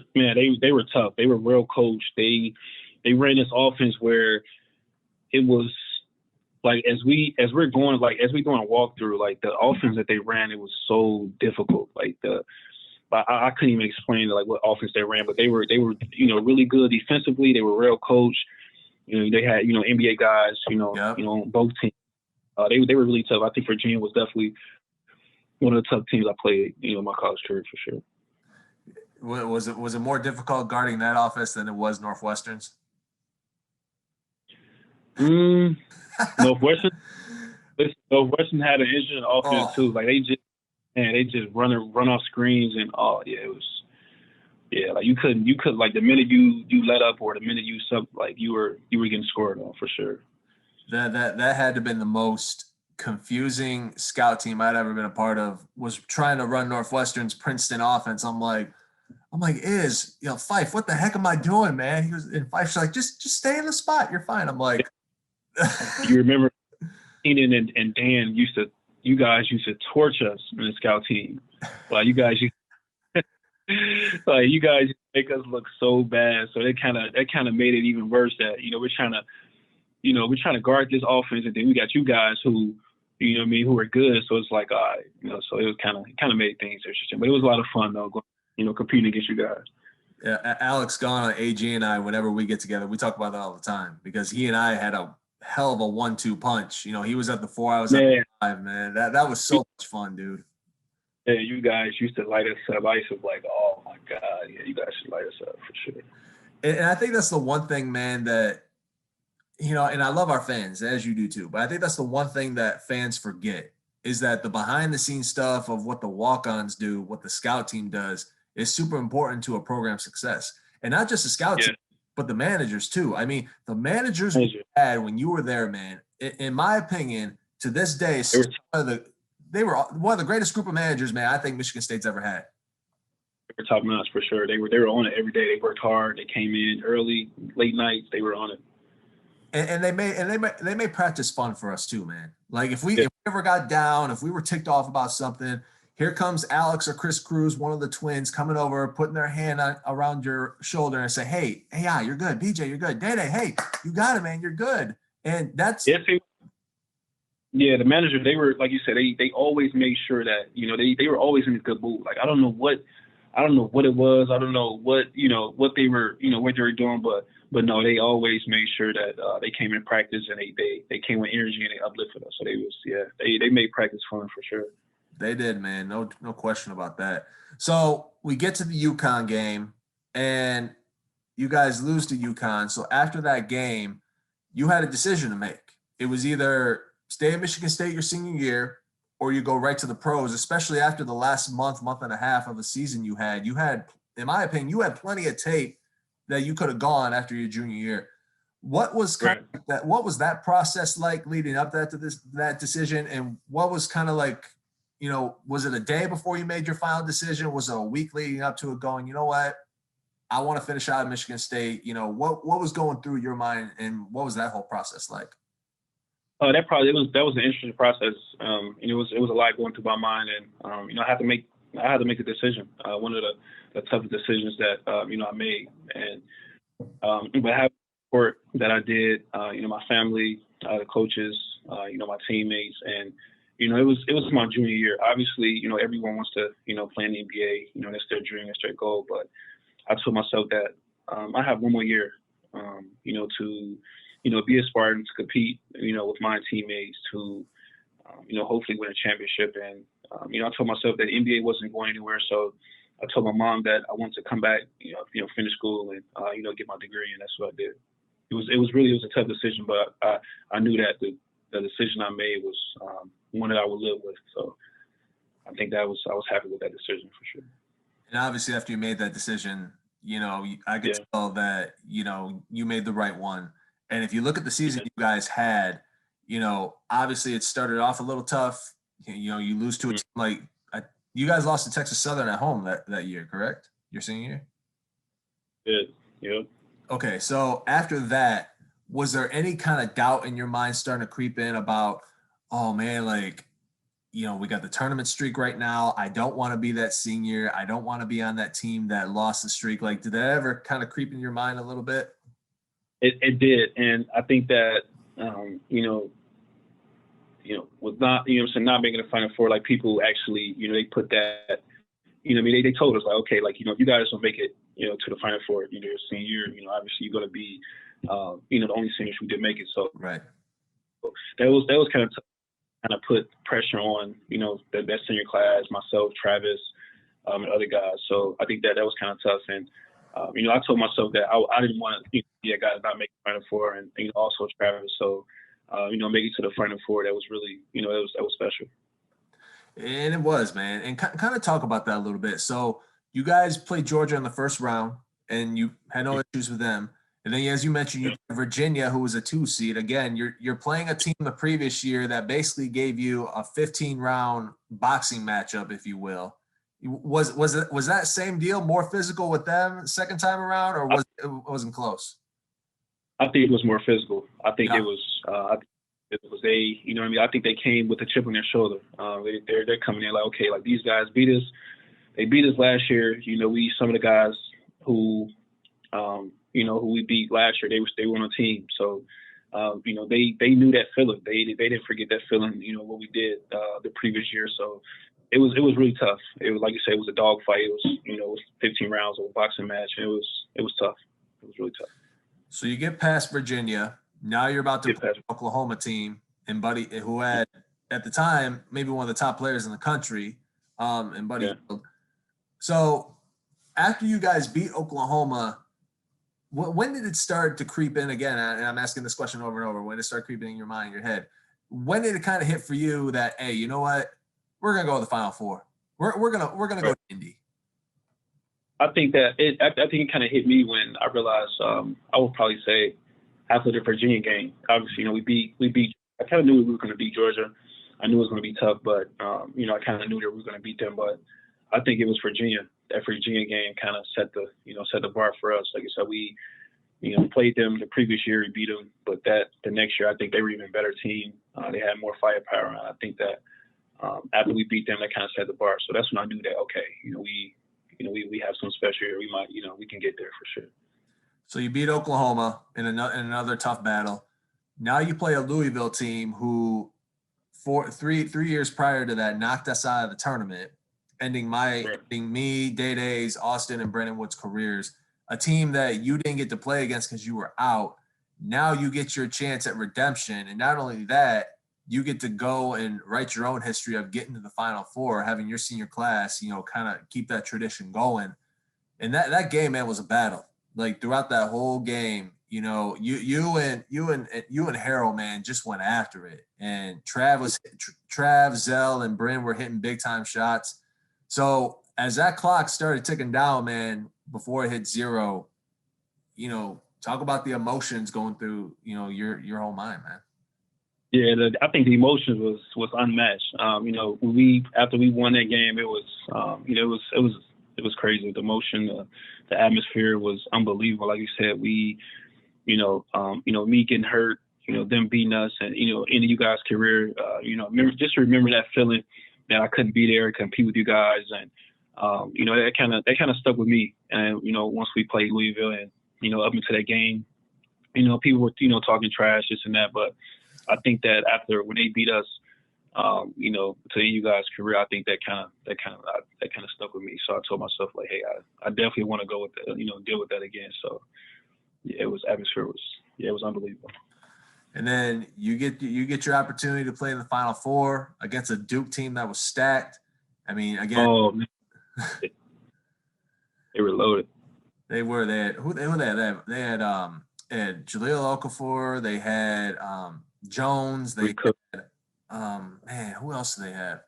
tough. They were well coached. They ran this offense where it was like as we doing a walkthrough, like the offense that they ran, it was so difficult. Like I couldn't even explain like what offense they ran, but they were really good defensively. They were well coached. They had NBA guys on both teams. They were really tough. I think Virginia was definitely one of the tough teams I played in my college career for sure. Was it more difficult guarding that offense than it was Northwestern's? Northwestern had an interesting offense too. Like they just run off screens and it was like you couldn't like the minute you let up or the minute you like you were getting scored on for sure. That had to have been the most confusing scout team I'd ever been a part of, was trying to run Northwestern's Princeton offense. I'm like, Fife, what the heck am I doing, man? He was, and Fife's like, just stay in the spot. You're fine. I'm like, you remember Keenan and Dan you guys used to torch us in the scout team. Like you guys make us look so bad. So that kind of made it even worse that, we're trying to guard this offense, and then we got you guys who, who are good. So it's like, so it was kind of made things interesting, but it was a lot of fun though, competing against you guys. Yeah, Alex Gahn, AG, and I, whenever we get together, we talk about that all the time because he and I had a hell of a 1-2 punch. He was at the 4, I was at the 5, man. That was so much fun, dude. Yeah, you guys used to light us up. I used to like, oh my God, yeah, you guys should light us up for sure. And I think that's the one thing, man, that, and I love our fans, as you do too, but I think that's the one thing that fans forget is that the behind the scenes stuff of what the walk-ons do, what the scout team does, is super important to a program's success. And not just the scout team, but the managers too. I mean, the managers we had when you were there, man, in my opinion, to this day, some of they were one of the greatest group of managers, man, I think Michigan State's ever had. They were top notch for sure. They were on it every day. They worked hard. They came in early, late nights. They were on it. And they made practice fun for us too, man. Like if we Yeah. ever got down, if we were ticked off about something, here comes Alex or Chris Cruz, one of the twins, coming over, putting their hand around your shoulder and say, "Hey, yeah, you're good. BJ, you're good. Dede, hey, you got it, man. You're good." And that's yeah, the manager, they were, like you said, they always made sure that, they were always in a good mood. Like I don't know what it was. I don't know what they were, what they were doing, but no, they always made sure that they came in practice and they came with energy and they uplifted us. So they made practice fun for sure. They did, man. No question about that. So we get to the UConn game and you guys lose to UConn. So after that game, you had a decision to make. It was either stay at Michigan State your senior year or you go right to the pros, especially after the last month and a half of the season you had. You had, in my opinion, you had plenty of tape that you could have gone after your junior year. What was what was that process like leading up to that decision? And what was kind of like, was it a day before you made your final decision? Was it a week leading up to it going, you know what, I want to finish out at Michigan State? What was going through your mind and what was that whole process like? That was an interesting process. It was a lot going through my mind, and I had to make a decision. One of the toughest decisions that I made, and but having the support that I did, my family, the coaches, my teammates, and it was my junior year. Obviously, everyone wants to play in the NBA. That's their dream, that's their goal. But I told myself that I have one more year, to be a Spartan, to compete, with my teammates, to, hopefully win a championship. And, I told myself that the NBA wasn't going anywhere. So I told my mom that I wanted to come back, finish school and, get my degree. And that's what I did. It was a tough decision, but I knew that the decision I made was one that I would live with. So I think I was happy with that decision for sure. And obviously after you made that decision, I could tell that, you made the right one. And if you look at the season you guys had, obviously it started off a little tough. You lose to a team like you guys lost to Texas Southern at home that year, correct? Your senior year? Yeah. Okay, so after that, was there any kind of doubt in your mind starting to creep in about, oh man, like, we got the tournament streak right now. I don't want to be that senior. I don't want to be on that team that lost the streak. Like, did that ever kind of creep in your mind a little bit? It did, and I think that with not not making the Final Four, like people actually they put that they told us like, okay, like if you guys don't make it to the Final Four your senior year, obviously you're going to be the only seniors who did make it. So right, that was kind of put pressure on that senior class, myself, Travis, and other guys. So I think that was kind of tough. And I told myself that I didn't want to be a guy that not make the Final Four, and also Travis. So make it to the Final Four, that was really that was special. And it was, man. And kind of talk about that a little bit. So you guys played Georgia in the first round, and you had no issues with them. And then, as you mentioned, you played Virginia, who was a 2 seed. Again, you're playing a team the previous year that basically gave you a 15-round boxing matchup, if you will. Was that same deal, more physical with them second time around, or it wasn't close? I think it was more physical. I think it was. It was I think they came with a chip on their shoulder. They're coming in like, okay, like these guys beat us. They beat us last year. Some of the guys who who we beat last year, they were on a team. So, they knew that feeling. They didn't forget that feeling. What we did the previous year. So it was really tough. It was, like you said, it was a dog fight. It was 15 rounds of a boxing match. And it was tough. It was really tough. So you get past Virginia. Now you're about to play the Oklahoma team, and Buddy, who had at the time maybe one of the top players in the country, and Buddy. Yeah. So after you guys beat Oklahoma, when did it start to creep in again? And I'm asking this question over and over. When did it start creeping in your mind, your head? When did it kind of hit for you that, hey, you know what? We're gonna go to the Final Four. We're gonna go to Indy. I think it kind of hit me when I realized I would probably say after the Virginia game. Obviously, we beat. I kind of knew we were going to beat Georgia. I knew it was going to be tough, but I kind of knew that we were going to beat them. But I think it was Virginia. That Virginia game kind of set the bar for us. Like I said, we played them the previous year and beat them, but the next year I think they were even better team. They had more firepower, and I think that after we beat them, that kind of set the bar. So that's when I knew that we have some special here. We might we can get there for sure. So you beat Oklahoma in another tough battle. Now you play a Louisville team who, three years prior to that, knocked us out of the tournament, ending me, Day-Day's, Austin, and Brandon Wood's careers. A team that you didn't get to play against because you were out. Now you get your chance at redemption, and not only that, you get to go and write your own history of getting to the Final Four, having your senior class, kind of keep that tradition going. And that game, man, was a battle. Like throughout that whole game, you and Harold, man, just went after it. And Trav, Zell, and Bryn were hitting big time shots. So as that clock started ticking down, man, before it hit zero, talk about the emotions going through, your whole mind, man. Yeah, I think the emotions was unmatched. After we won that game, it was crazy. The emotion, the atmosphere was unbelievable. Like you said, me getting hurt, them beating us, and into you guys' career. Remember that feeling that I couldn't be there, compete with you guys, and that kind of stuck with me. And once we played Louisville, and up into that game, people were talking trash, this and that, but I think that after when they beat us, to end you guys' career, I think that kind of stuck with me. So I told myself, like, hey, I definitely want to go with that, deal with that again. So yeah, atmosphere was unbelievable. And then you get your opportunity to play in the Final Four against a Duke team that was stacked. I mean, again, they were loaded. They were. They had Jaleel Okafor. They had Jones. They had, who else do they have?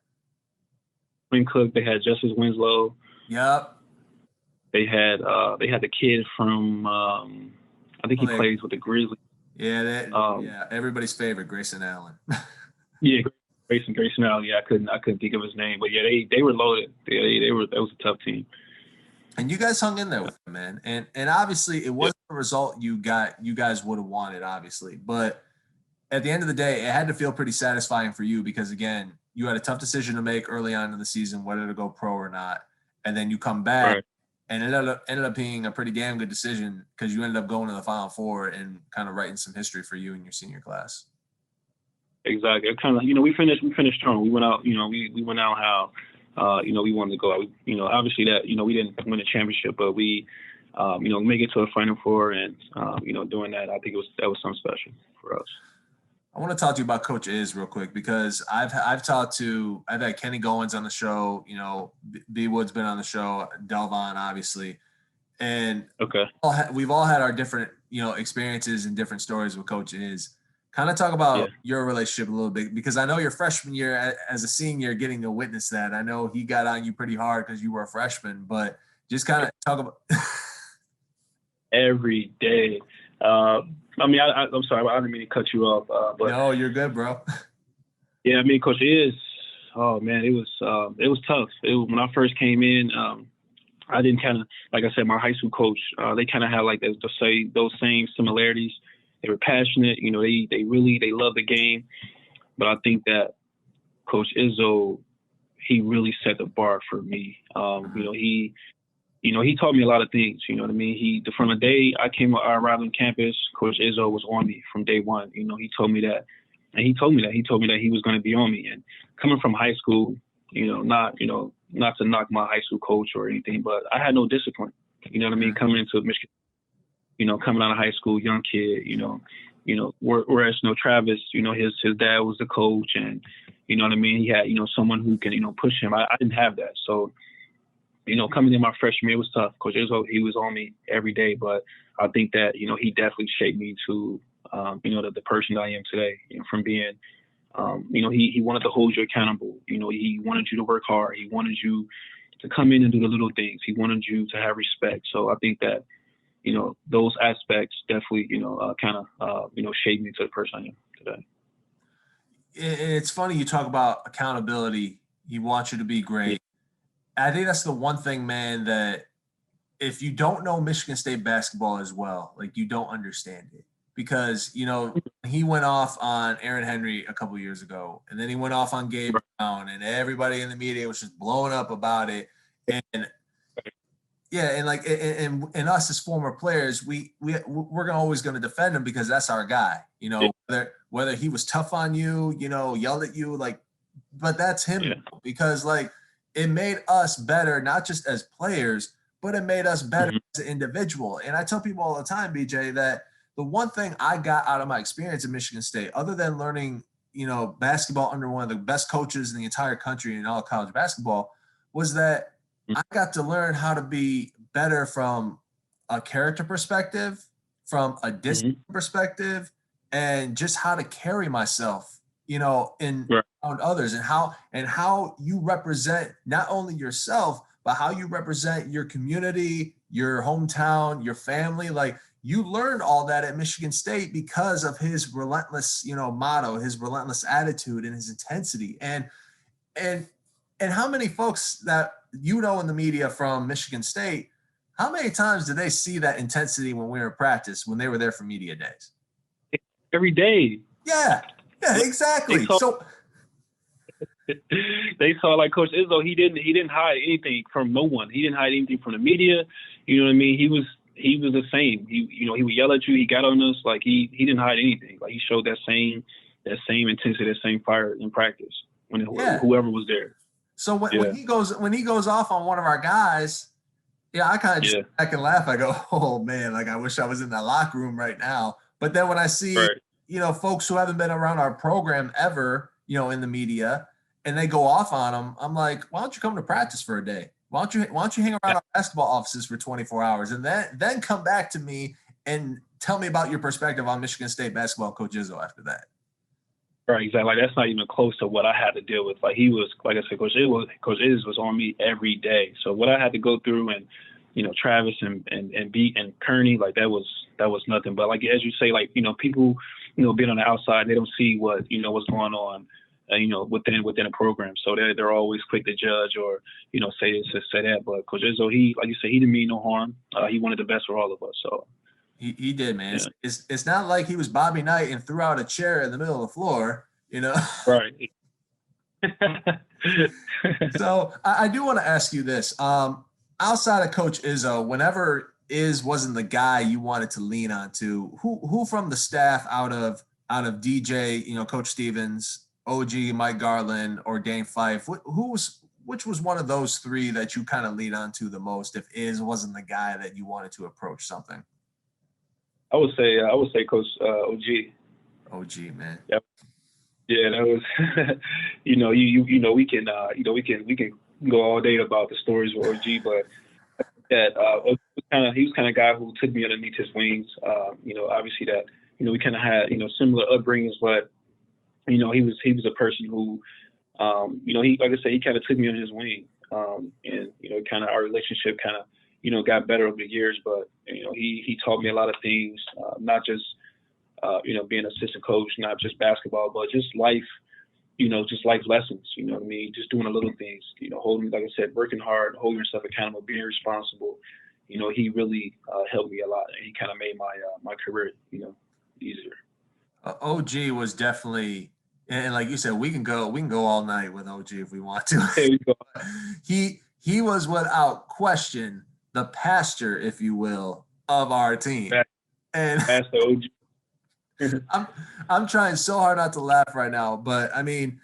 Quinn Cook. They had Justice Winslow. Yep. They had the kid from I think he plays with the Grizzlies. Yeah, everybody's favorite, Grayson Allen. Yeah, Grayson Allen. Yeah, I couldn't think of his name, but yeah, they were loaded. That was a tough team. And you guys hung in there with them, man. And obviously it wasn't the result you guys would have wanted, obviously. But at the end of the day, it had to feel pretty satisfying for you because, again, you had a tough decision to make early on in the season, whether to go pro or not. And then you come back, right, and it ended up being a pretty damn good decision because you ended up going to the Final Four and kind of writing some history for you and your senior class. Exactly. Kind of, we finished strong. We went out, we went out how, we wanted to go out. Obviously that, we didn't win a championship, but we, make it to a Final Four, and doing that, I think that was something special for us. I want to talk to you about Coach Iz real quick because I've had Kenny Goins on the show, B Wood's been on the show, Delvon obviously, and okay, we've all had our different experiences and different stories with Coach Iz. Kind of talk about your relationship a little bit because I know your freshman year as a senior, getting to witness that. I know he got on you pretty hard because you were a freshman, but just kind of talk about every day. I'm sorry, I didn't mean to cut you off. But no, you're good, bro. Yeah, Coach Iz. Oh man, it was tough. When I first came in, I didn't like I said, my high school coach. They kind of had those same similarities. They were passionate. They love the game. But I think that Coach Izzo, he really set the bar for me. He taught me a lot of things. You know what I mean? From the day I arrived on campus, Coach Izzo was on me from day one. He told me that, and he told me that he was going to be on me. And coming from high school, not to knock my high school coach or anything, but I had no discipline. You know what I mean? Coming into Michigan, coming out of high school, young kid. Whereas Travis, his dad was the coach, and you know what I mean. He had someone who can push him. I didn't have that, so. Coming in my freshman year, it was tough. Coach Izzo, he was on me every day, but I think that, he definitely shaped me to, the person I am today. From being, he wanted to hold you accountable. He wanted you to work hard. He wanted you to come in and do the little things. He wanted you to have respect. So I think that, those aspects definitely, shaped me to the person I am today. it's funny you talk about accountability. He wants you to be great. I think that's the one thing, man, that if you don't know Michigan State basketball as well, like you don't understand it. Because, he went off on Aaron Henry a couple years ago, and then he went off on Gabe Brown, and everybody in the media was just blowing up about it. And yeah, and like and us as former players, we're always going to defend him because that's our guy. Whether he was tough on you, yelled at you, like, but that's him because like it made us better, not just as players, but it made us better as an individual. And I tell people all the time, BJ, that the one thing I got out of my experience at Michigan State, other than learning, basketball under one of the best coaches in the entire country in all college basketball, was that I got to learn how to be better from a character perspective, from a discipline perspective, and just how to carry myself, around others, and how you represent not only yourself, but how you represent your community, your hometown, your family. Like, you learned all that at Michigan State because of his relentless, motto, his relentless attitude, and his intensity. And how many folks that in the media from Michigan State, how many times did they see that intensity when we were in practice, when they were there for media days? Every day. Yeah, exactly. They saw like Coach Izzo. He didn't hide anything from no one. He didn't hide anything from the media. You know what I mean? He was the same. He would yell at you. He got on us. Like he didn't hide anything. Like he showed that same intensity, that same fire in practice when whoever was there. So when he goes off on one of our guys, I kind of just sit back and laugh. I go, oh man, like I wish I was in that locker room right now. But then when I see folks who haven't been around our program ever, in the media, and they go off on them, I'm like, why don't you come to practice for a day? Why don't you hang around our basketball offices for 24 hours and then come back to me and tell me about your perspective on Michigan State basketball, Coach Izzo, after that. Right, exactly. Like that's not even close to what I had to deal with. Like he was, like I said, Coach Izzo was on me every day. So what I had to go through, and Travis and Kearney, like that was nothing. But like as you say, like people being on the outside, they don't see what's going on, within a program. So they're always quick to judge or say this or say that. But Coach Izzo, he, like you said, he didn't mean no harm. He wanted the best for all of us. So. He did, man. Yeah. It's not like he was Bobby Knight and threw out a chair in the middle of the floor, Right. So I do want to ask you this. Outside of Coach Izzo, whenever wasn't the guy you wanted to lean on to, who from the staff out of DJ, Coach Stevens, OG, Mike Garland, or Dane Fife, which was one of those three that you kind of lean on to the most if wasn't the guy that you wanted to approach something? I would say Coach OG. OG, man. Yep. Yeah, that was. we can go all day about the stories with OG, but he was kind of guy who took me underneath his wings. Obviously that we kind of had similar upbringings, but he was a person who he, like I said, he kind of took me under his wing, and kind of our relationship kind of got better over the years, but he taught me a lot of things, not just being an assistant coach, not just basketball, but just life, just life lessons. You know what I mean? Just doing the little things. Holding, like I said, working hard, holding yourself accountable, being responsible. He really helped me a lot, and he kind of made my career easier. OG was definitely, and like you said, we can go all night with OG if we want to. There you go. He was without question the pastor, if you will, of our team. And Pastor OG. I'm trying so hard not to laugh right now, but I mean,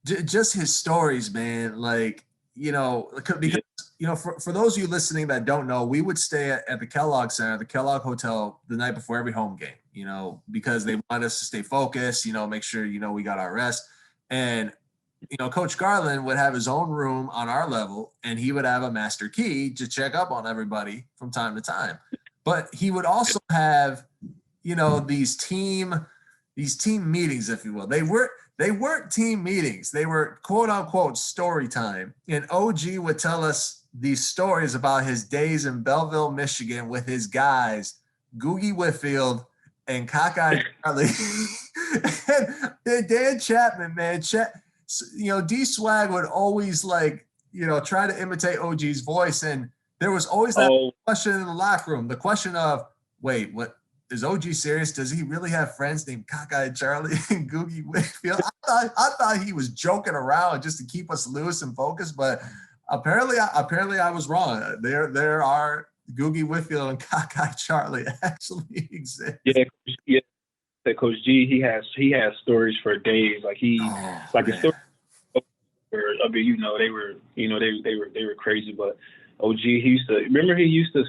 just his stories, man. Like, because for those of you listening that don't know, we would stay at the Kellogg Center, the Kellogg Hotel, the night before every home game. Because they want us to stay focused. Make sure we got our rest. And Coach Garland would have his own room on our level, and he would have a master key to check up on everybody from time to time. But he would also have, these team meetings, if you will. They weren't team meetings. They were quote unquote story time. And OG would tell us these stories about his days in Belleville, Michigan with his guys, Googie Whitfield and Cockeye Charlie. And Dan Chapman, man, D Swag would always try to imitate OG's voice. And there was always that question in the locker room, the question of, wait, what is OG serious? Does he really have friends named Cockeyed Charlie and Googie Whitfield? I thought he was joking around just to keep us loose and focused, but apparently I was wrong. There are Googie Whitfield and Cockeyed Charlie actually exist. Yeah. Coach G, he has stories for days. Like a story. I mean, they were crazy. But OG, he used to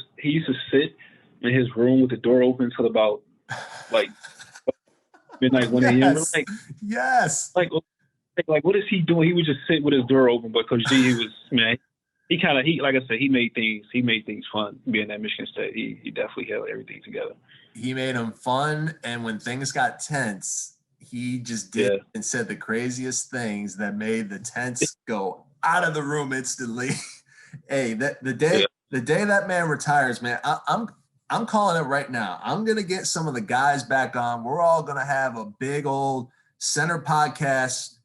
sit in his room with the door open till about midnight, 1 a.m. Yes. Like what is he doing? He would just sit with his door open. But Coach G, he like I said, he made things fun being at Michigan State. He definitely held everything together. He made them fun, and when things got tense, he just did and said the craziest things that made the tense go out of the room instantly. Hey, the day that man retires, man, I'm calling it right now. I'm gonna get some of the guys back on. We're all gonna have a big old Center Podcast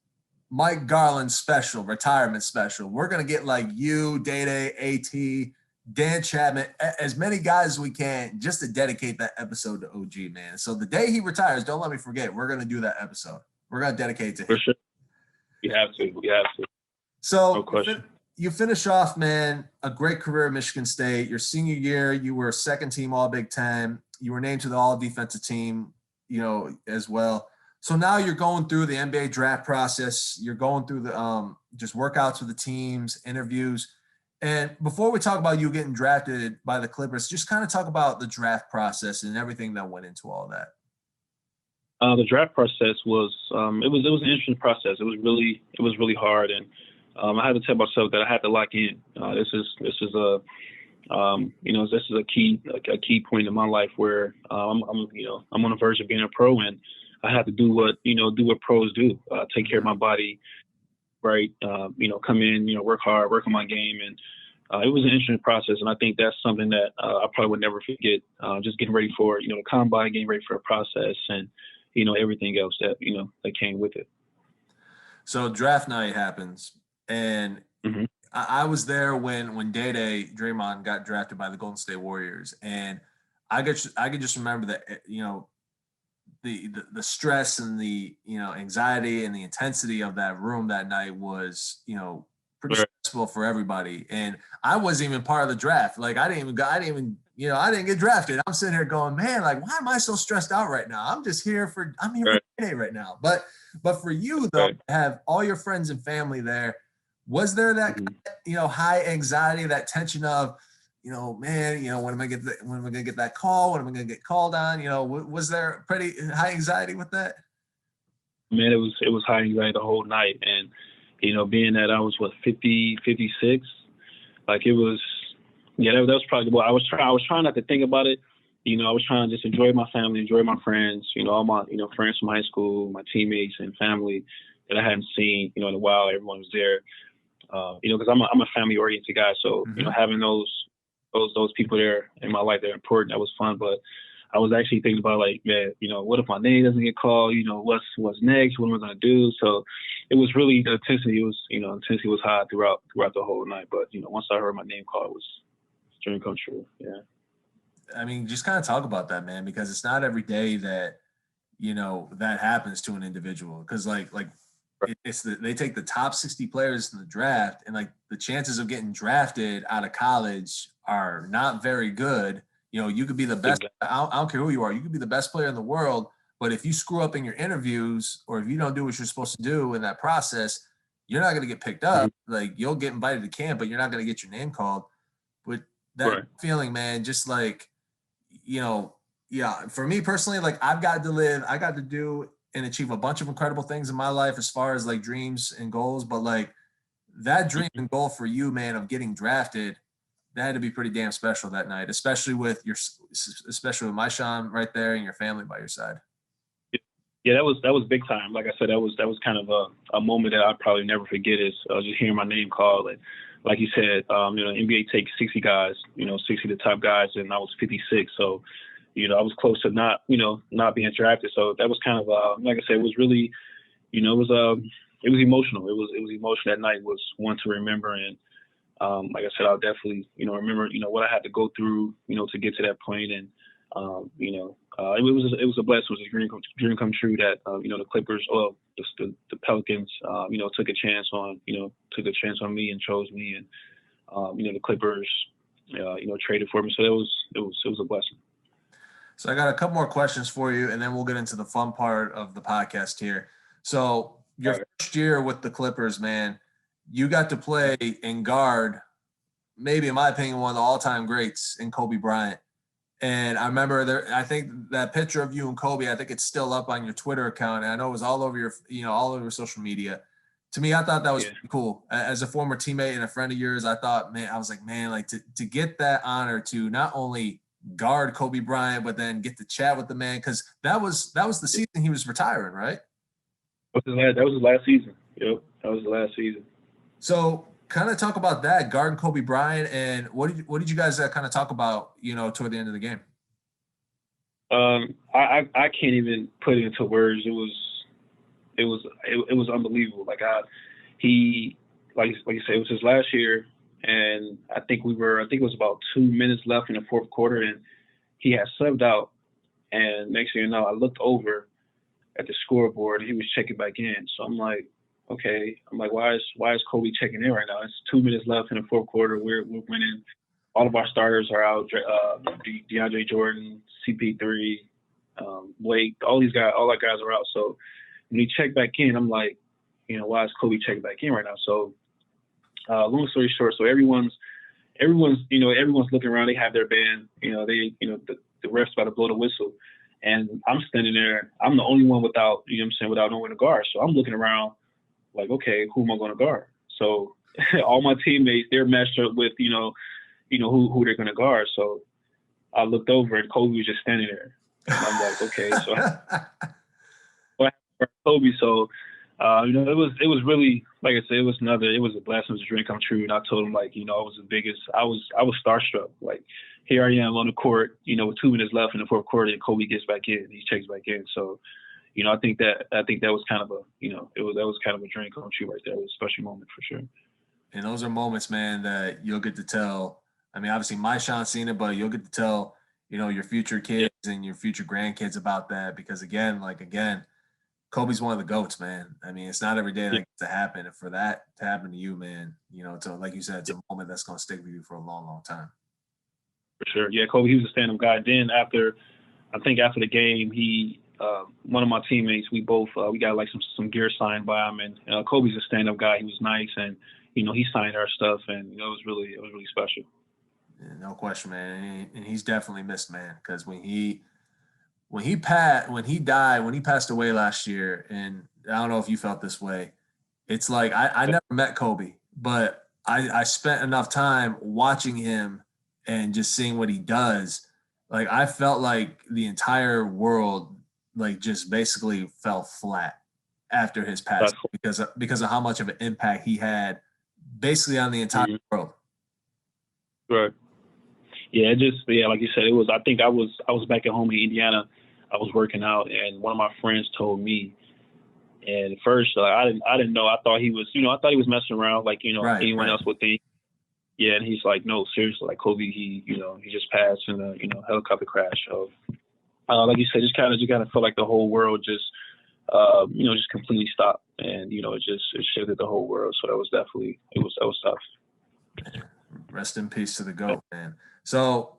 Mike Garland special, retirement special. We're gonna get like you, Day-Day, AT, Dan Chapman, as many guys as we can, just to dedicate that episode to OG, man. So the day he retires, don't let me forget, we're going to do that episode. We're going to dedicate it to him. For sure. We have to. So no question. You finish off, man, a great career at Michigan State. Your senior year, you were second team All Big Ten. You were named to the All Defensive Team, as well. So now you're going through the NBA draft process. You're going through the just workouts with the teams, interviews. And before we talk about you getting drafted by the Clippers, just kind of talk about the draft process and everything that went into all that. The draft process was it was an interesting process. It was really hard, and I had to tell myself that I had to lock in. This is a key point in my life where I'm on the verge of being a pro, and I have to do what pros do. Take care of my body. Right. Come in, work hard, work on my game. And it was an interesting process. And I think that's something that I probably would never forget, just getting ready for, the combine, getting ready for a process and, everything else that came with it. So draft night happens. And I was there when Day-Day Draymond got drafted by the Golden State Warriors. And I could just remember that, the stress and the anxiety and the intensity of that room that night was pretty stressful for everybody. And I wasn't even part of the draft. Like I didn't get drafted. I'm sitting here going, man, like why am I so stressed out right now? I'm here for Day-Day right now. But for you though, to have all your friends and family there, was there that high anxiety, that tension of man, when am I going to get that call? When am I going to get called on? Was there pretty high anxiety with that? Man, it was high anxiety the whole night. And, being that I was 50, 56, like it was, that was probably what I was trying not to think about it. I was trying to just enjoy my family, enjoy my friends, all my, friends from high school, my teammates and family that I hadn't seen, in a while. Everyone was there, because I'm a family oriented guy. So, having those people there in my life, they're important. That was fun. But I was actually thinking about like, man, what if my name doesn't get called? What's next? What am I going to do? So it was really, the intensity was high throughout the whole night. But, once I heard my name called, it was a dream come true. Yeah. I mean, just kind of talk about that, man, because it's not every day that, that happens to an individual. Because they take the top 60 players in the draft, and like the chances of getting drafted out of college are not very good. You could be the best. I don't care who you are. You could be the best player in the world, but if you screw up in your interviews or if you don't do what you're supposed to do in that process, you're not going to get picked up. Like you'll get invited to camp, but you're not going to get your name called. But that feeling, man, just like, for me personally, like I got to do and achieve a bunch of incredible things in my life as far as like dreams and goals. But like that dream and goal for you, man, of getting drafted, that had to be pretty damn special that night, especially with my Sean right there and your family by your side. Yeah, that was big time. Like I said, that was kind of a moment that I'll probably never forget is just hearing my name called. And like you said, NBA takes 60 guys, 60 of the top guys, and I was 56. So I was close to not being drafted. So that was kind of, like I said, it was really, it was emotional. It was emotional. That night was one to remember. And like I said, I'll definitely, remember, what I had to go through, to get to that point. And, it was a blessing. It was a dream come true that, the Clippers, the Pelicans, took a chance on me and chose me. And, the Clippers, traded for me. So it was a blessing. So I got a couple more questions for you, and then we'll get into the fun part of the podcast here. So your first year with the Clippers, man, you got to play and guard, maybe in my opinion, one of the all-time greats in Kobe Bryant. And I remember I think that picture of you and Kobe, I think it's still up on your Twitter account. And I know it was all over all over social media. To me, I thought that was pretty cool. As a former teammate and a friend of yours, I was like, man, to get that honor to not only guard Kobe Bryant, but then get to chat with the man, because that was the season he was retiring, right? That was his last season. Yep, that was the last season. So, kind of talk about that, guarding Kobe Bryant, and what did you guys kind of talk about, toward the end of the game? I can't even put it into words. It was unbelievable. Like you said, it was his last year. And I think it was about 2 minutes left in the fourth quarter, and he had subbed out. And next thing you know, I looked over at the scoreboard, and he was checking back in. So I'm like, okay. I'm like, why is Kobe checking in right now? It's 2 minutes left in the fourth quarter. We're winning. All of our starters are out. DeAndre Jordan, CP3, Blake, all our guys are out. So when he checked back in, I'm like, why is Kobe checking back in right now? So long story short, so everyone's looking around. They have their band. The ref's about to blow the whistle, and I'm standing there. I'm the only one without nowhere to guard. So I'm looking around, like, okay, who am I going to guard? So all my teammates, they're matched up with who they're going to guard. So I looked over, and Kobe was just standing there. And I'm like, okay, so Kobe. So. It was really, like I said, it was a blessing, it was a dream come true. And I told him, like, I was starstruck. Like, here I am on the court, with 2 minutes left in the fourth quarter, and Kobe gets back in, he checks back in. So, I think that was kind of that was kind of a dream come true right there. It was a special moment for sure. And those are moments, man, that you'll get to tell. I mean, obviously my Sean's seen it, but you'll get to tell, your future kids and your future grandkids about that, because again, Kobe's one of the GOATs, man. I mean, it's not every day that gets to happen. And for that to happen to you, man, like you said, it's a moment that's going to stick with you for a long, long time. For sure. Yeah, Kobe, he was a stand-up guy. Then after the game, he, one of my teammates, we got like some gear signed by him. And Kobe's a stand-up guy. He was nice. And, he signed our stuff. And, it was really special. Yeah, no question, man. And he's definitely missed, man, because when he passed away last year, and I don't know if you felt this way, it's like I never met Kobe, but I spent enough time watching him and just seeing what he does. Like, I felt like the entire world, like, just basically fell flat after his passing because of how much of an impact he had basically on the entire world. Right. Yeah, like you said, it was. I think I was back at home in Indiana. I was working out, and one of my friends told me. And at first, I didn't know. I thought he was, messing around, like anyone else would think. Yeah, and he's like, no, seriously, like Kobe, he just passed in a helicopter crash. So, like you said, just kind of felt like the whole world just completely stopped, and it shifted the whole world. So that was definitely that was tough. Rest in peace to the GOAT, man. So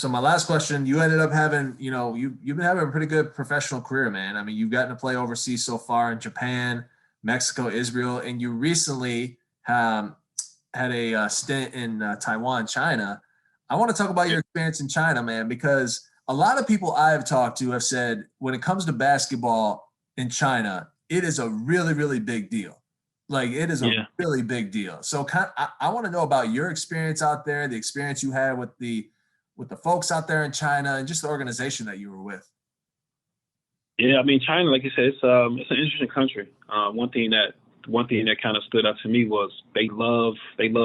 my last question, you ended up having, you've been having a pretty good professional career, man. I mean, you've gotten to play overseas so far in Japan, Mexico, Israel, and you recently had a stint in Taiwan, China. I want to talk about your experience in China, man, because a lot of people I've talked to have said when it comes to basketball in China, it is a really, really big deal. Like, it is a really big deal. So I want to know about your experience out there, the experience you had with the folks out there in China, and just the organization that you were with. Yeah, I mean, China, like you said, it's an interesting country. One thing that kind of stood out to me was they love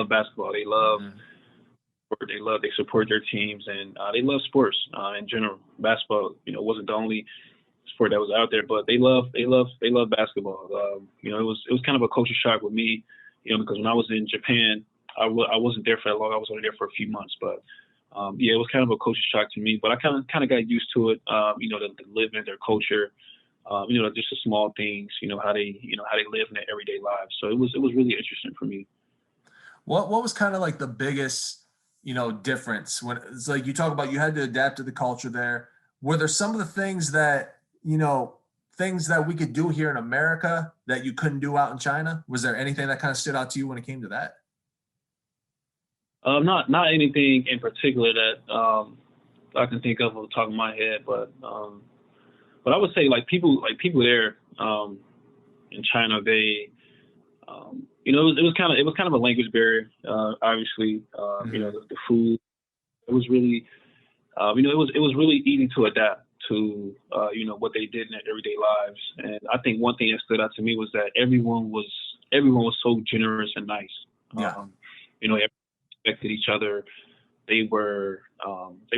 basketball. They love they support their teams, and they love sports in general. Basketball, wasn't the only sport that was out there, but they love basketball. It was kind of a culture shock with me, because when I was in Japan, I wasn't there for that long. I was only there for a few months, but it was kind of a culture shock to me. But I kind of got used to it. To live in their culture. Just the small things. How they live in their everyday lives. So it was really interesting for me. What was kind of like the biggest, difference when it's like you talk about you had to adapt to the culture there? Were there some of the things that, things that we could do here in America that you couldn't do out in China? Was there anything that kind of stood out to you when it came to that? Not anything in particular that I can think of on the top of my head, but I would say people there in China, they it was kind of a language barrier. Obviously, the food, it was really it was really easy to adapt to what they did in their everyday lives. And I think one thing that stood out to me was that everyone was so generous and nice. Yeah. Everyone respected each other. They were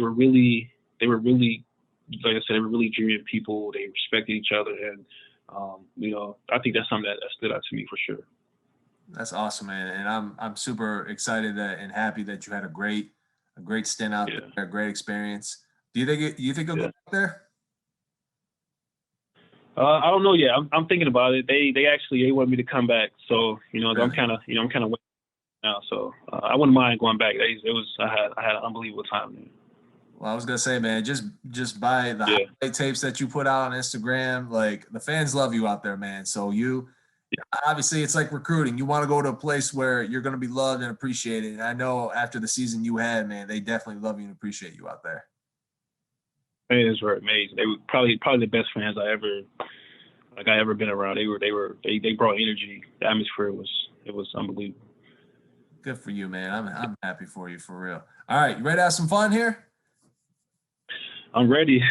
really, like I said, they were really genuine people. They respected each other, and I think that's something that stood out to me for sure. That's awesome, man. And I'm super excited and happy that you had a great stint out there, a great experience. Do you think you'll go back there? I don't know yet. I'm thinking about it. They wanted me to come back, so Really? I'm kind of waiting now. So I wouldn't mind going back. I had an unbelievable time there. Well, I was gonna say, man, just by the highlight tapes that you put out on Instagram, like the fans love you out there, man. So obviously it's like recruiting. You want to go to a place where you're gonna be loved and appreciated. And I know after the season you had, man, they definitely love you and appreciate you out there. Fans were amazing. They were probably the best fans I ever been around. They brought energy. The atmosphere was unbelievable. Good for you, man. I'm happy for you, for real. All right, you ready to have some fun here? I'm ready.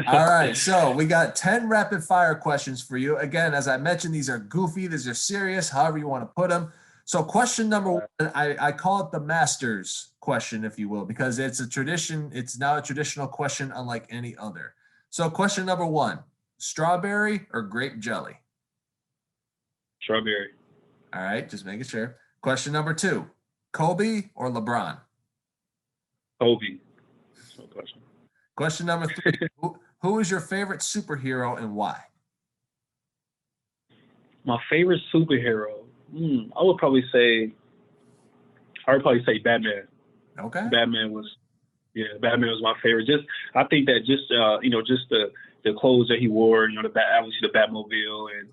All right, so we got 10 rapid fire questions for you. Again, as I mentioned, these are goofy, these are serious, however you want to put them. So question number one, I call it the master's question, if you will, because it's a tradition. It's now a traditional question unlike any other. So question number one, strawberry or grape jelly? Strawberry. All right, just making sure. Question number two, Kobe or LeBron? Kobe. No question. Question number three, who is your favorite superhero and why? My favorite superhero? I would probably say Batman. Okay. Batman was my favorite. I think that just the clothes that he wore, obviously the Batmobile and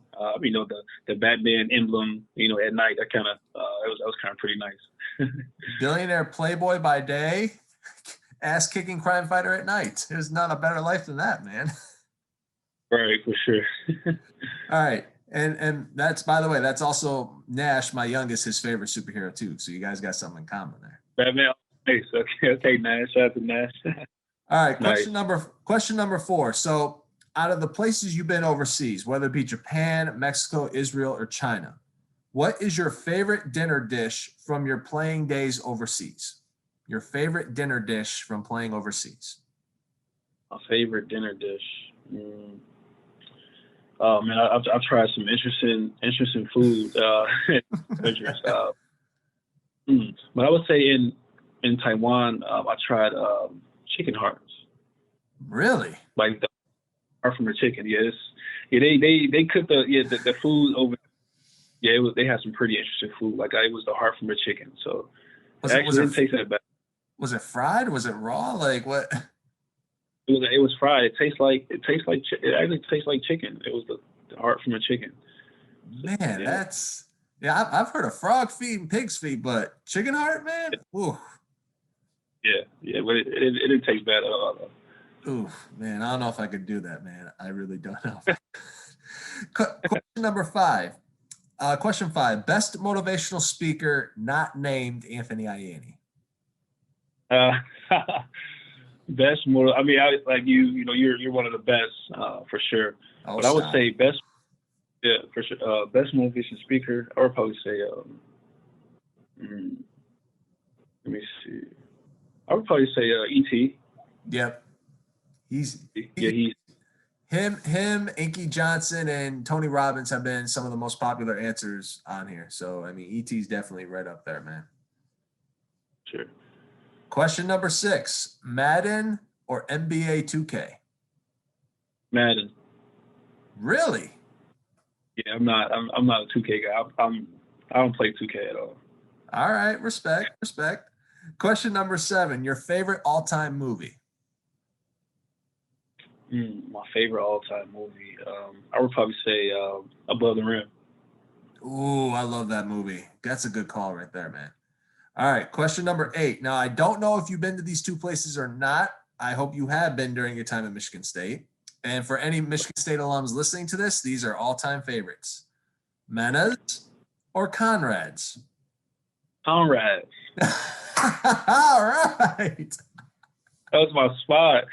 the Batman emblem, at night, that kind of that was kind of pretty nice. Billionaire playboy by day, ass-kicking crime fighter at night. There's not a better life than that, man. Right, for sure. All right. And that's, by the way, that's also Nash, my youngest, his favorite superhero too. So you guys got something in common there. Batman. Nice. Okay, Nash. Shout out to Nash. All right. Question number 4. So out of the places you've been overseas, whether it be Japan, Mexico, Israel, or China, what is your favorite dinner dish from your playing days overseas? Your favorite dinner dish from playing overseas? My favorite dinner dish. Oh man, I've tried some interesting food. But I would say in Taiwan, I tried chicken hearts. Really? Like the heart from the chicken. Yes. Yeah, they cook the food over. Yeah, they had some pretty interesting food. Like it was the heart from the chicken. So it didn't taste that bad. Was it fried? Was it raw? Like what? It was fried. It actually tastes like chicken. It was the heart from a chicken. Man, I've heard of frog feet and pig's feet, but chicken heart, man. Ooh. Yeah, but it didn't taste bad at all. Ooh, man, I don't know if I could do that, man. I really don't know. Question number 5. Question 5. Best motivational speaker not named Anthony Ianni. Best motive. I mean, you're one of the best for sure. Oh, but I would say best. Yeah, for sure. Best motivation speaker. I would probably say. Let me see. I would probably say E.T. Yep. Yeah, he. Him, Inky Johnson, and Tony Robbins have been some of the most popular answers on here. So I mean, ET's definitely right up there, man. Sure. Question number 6: Madden or NBA 2K? Madden. Really? Yeah, I'm not. I'm not a 2K guy. I don't play 2K at all. All right, respect. Question number 7: Your favorite all-time movie? My favorite all-time movie. I would probably say Above the Rim. Ooh, I love that movie. That's a good call right there, man. All right, question number 8. Now, I don't know if you've been to these two places or not. I hope you have been during your time at Michigan State. And for any Michigan State alums listening to this, these are all-time favorites. Mena's or Conrad's? Conrad. All right. That was my spot.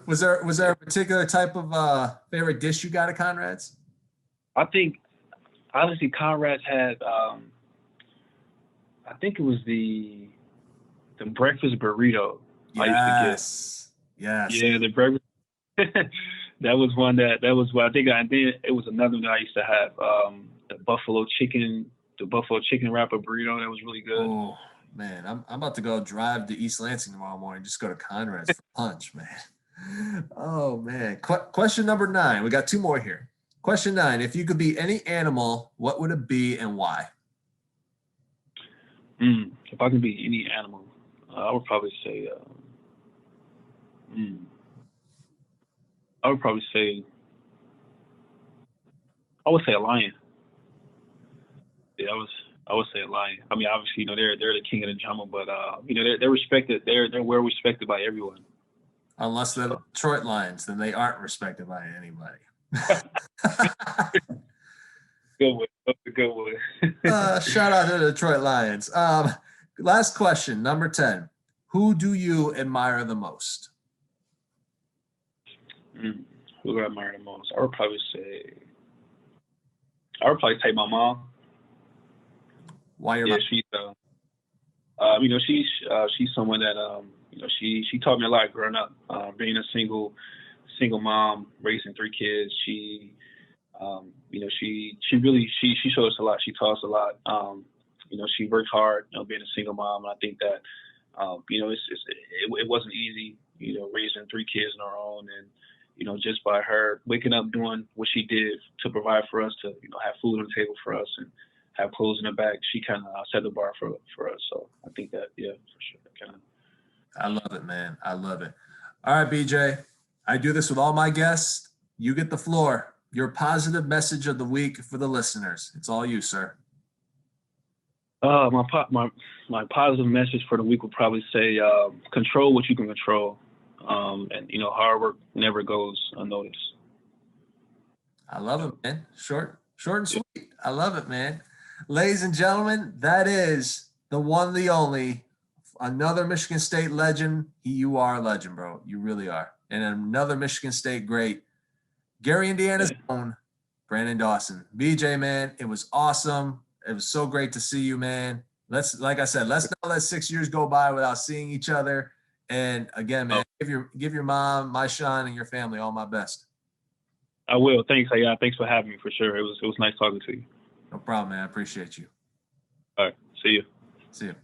Was there a particular type of favorite dish you got at Conrad's? I think honestly, Conrad's had. I think it was the breakfast burrito. I used to get. Yes. Yeah, the breakfast. That was one that was what I think. I did. It was another one that I used to have. The buffalo chicken wrapper burrito. That was really good. Oh man, I'm about to go drive to East Lansing tomorrow morning. Just go to Conrad's for lunch, man. Oh man. Question number 9. We got 2 more here. Question 9: If you could be any animal, what would it be and why? If I could be any animal, I would probably say. I would probably say. I would say a lion. Yeah, I would say a lion. I mean, obviously, they're the king of the jungle, but they're respected. They're well respected by everyone. Unless they're the Detroit Lions, then they aren't respected by anybody. Good one. That's a good one. Shout out to the Detroit Lions. Last question, number 10. Who do you admire the most? Who do I admire the most? I would probably say my mom. Why your yeah, mom? She's someone that she taught me a lot growing up. Being a single mom, raising 3 kids, she showed us a lot. She taught us a lot. She worked hard, being a single mom. And I think that, it wasn't easy, raising 3 kids on her own. And, just by her waking up, doing what she did to provide for us, to, have food on the table for us and have clothes in the back, she kind of set the bar for us. So I think that, yeah, for sure. I love it, man. I love it. All right, BJ. I do this with all my guests. You get the floor. Your positive message of the week for the listeners. It's all you, sir. My positive message for the week would probably say control what you can control, and hard work never goes unnoticed. I love it, man. Short and sweet. I love it, man. Ladies and gentlemen, that is the one, the only, another Michigan State legend. You are a legend, bro. You really are. And another Michigan State great, Gary, Indiana's own Branden Dawson. BJ, man, it was awesome. It was so great to see you, man. Like I said, let's not let 6 years go by without seeing each other. And again, man, give your mom, my Sean, and your family all my best. I will. Thanks. Yeah, thanks for having me, for sure. It was nice talking to you. No problem, man. I appreciate you. All right. See you. See you.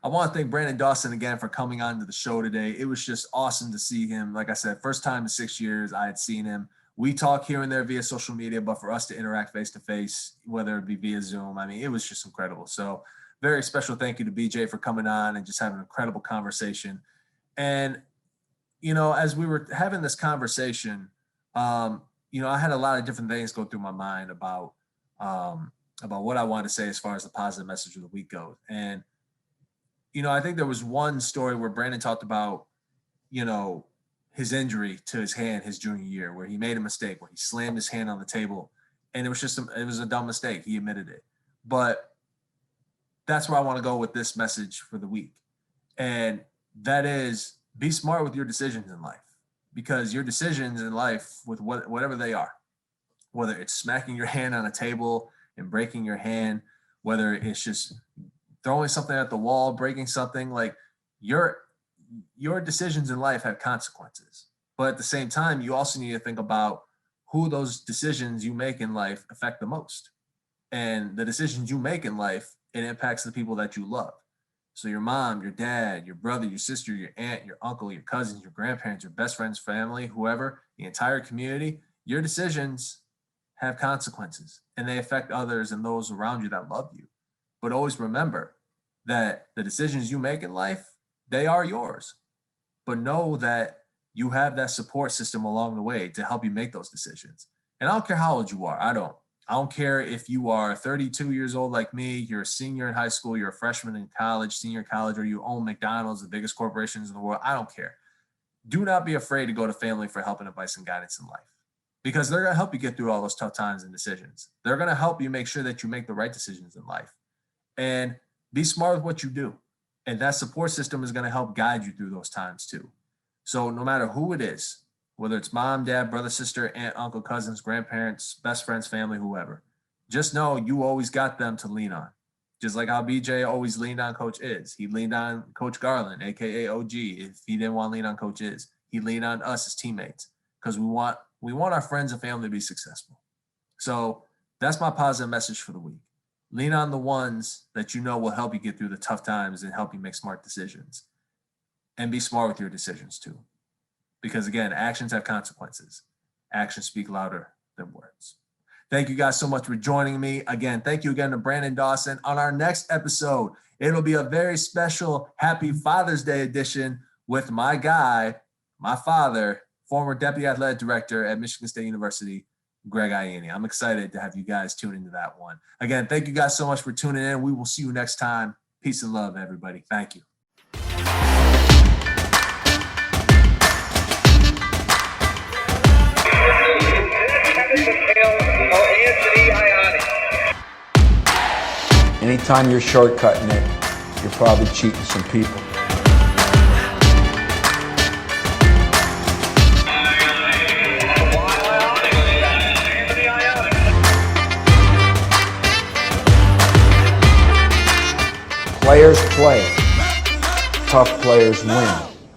I want to thank Branden Dawson again for coming on to the show today. It was just awesome to see him. Like I said, first time in 6 years I had seen him. We talk here and there via social media, but for us to interact face-to-face, whether it be via Zoom, I mean, it was just incredible. So very special thank you to BJ for coming on and just having an incredible conversation. And, as we were having this conversation, I had a lot of different things go through my mind about what I wanted to say as far as the positive message of the week goes. And, I think there was one story where Branden talked about, his injury to his hand his junior year, where he made a mistake, where he slammed his hand on the table, and it was a dumb mistake. He admitted it. But that's where I want to go with this message for the week. And that is, be smart with your decisions in life, because your decisions in life, with whatever they are, whether it's smacking your hand on a table and breaking your hand, whether it's just throwing something at the wall, breaking something. Like your decisions in life have consequences. But at the same time, you also need to think about who those decisions you make in life affect the most. And the decisions you make in life, it impacts the people that you love. So your mom, your dad, your brother, your sister, your aunt, your uncle, your cousins, your grandparents, your best friends, family, whoever, the entire community, your decisions have consequences and they affect others and those around you that love you. But always remember that the decisions you make in life, they are yours. But know that you have that support system along the way to help you make those decisions. And I don't care how old you are. I don't care if you are 32 years old like me, you're a senior in high school, you're a freshman in college, senior in college, or you own McDonald's, the biggest corporations in the world. I don't care. Do not be afraid to go to family for help and advice and guidance in life, because they're going to help you get through all those tough times and decisions. They're going to help you make sure that you make the right decisions in life. And be smart with what you do. And that support system is going to help guide you through those times too. So no matter who it is, whether it's mom, dad, brother, sister, aunt, uncle, cousins, grandparents, best friends, family, whoever, just know you always got them to lean on. Just like how BJ always leaned on Coach Iz. He leaned on Coach Garland, aka OG. If he didn't want to lean on Coach Iz, he leaned on us as teammates, because we want our friends and family to be successful. So that's my positive message for the week. Lean on the ones that you know will help you get through the tough times and help you make smart decisions. And be smart with your decisions too. Because again, actions have consequences. Actions speak louder than words. Thank you guys so much for joining me. Again, thank you again to Branden Dawson. On our next episode, it'll be a very special Happy Father's Day edition with my guy, my father, former Deputy Athletic Director at Michigan State University, Greg Ianni. I'm excited to have you guys tune into that one. Again, thank you guys so much for tuning in. We will see you next time. Peace and love, everybody. Thank you. Anytime you're shortcutting it, you're probably cheating some people. Players play. Tough players win.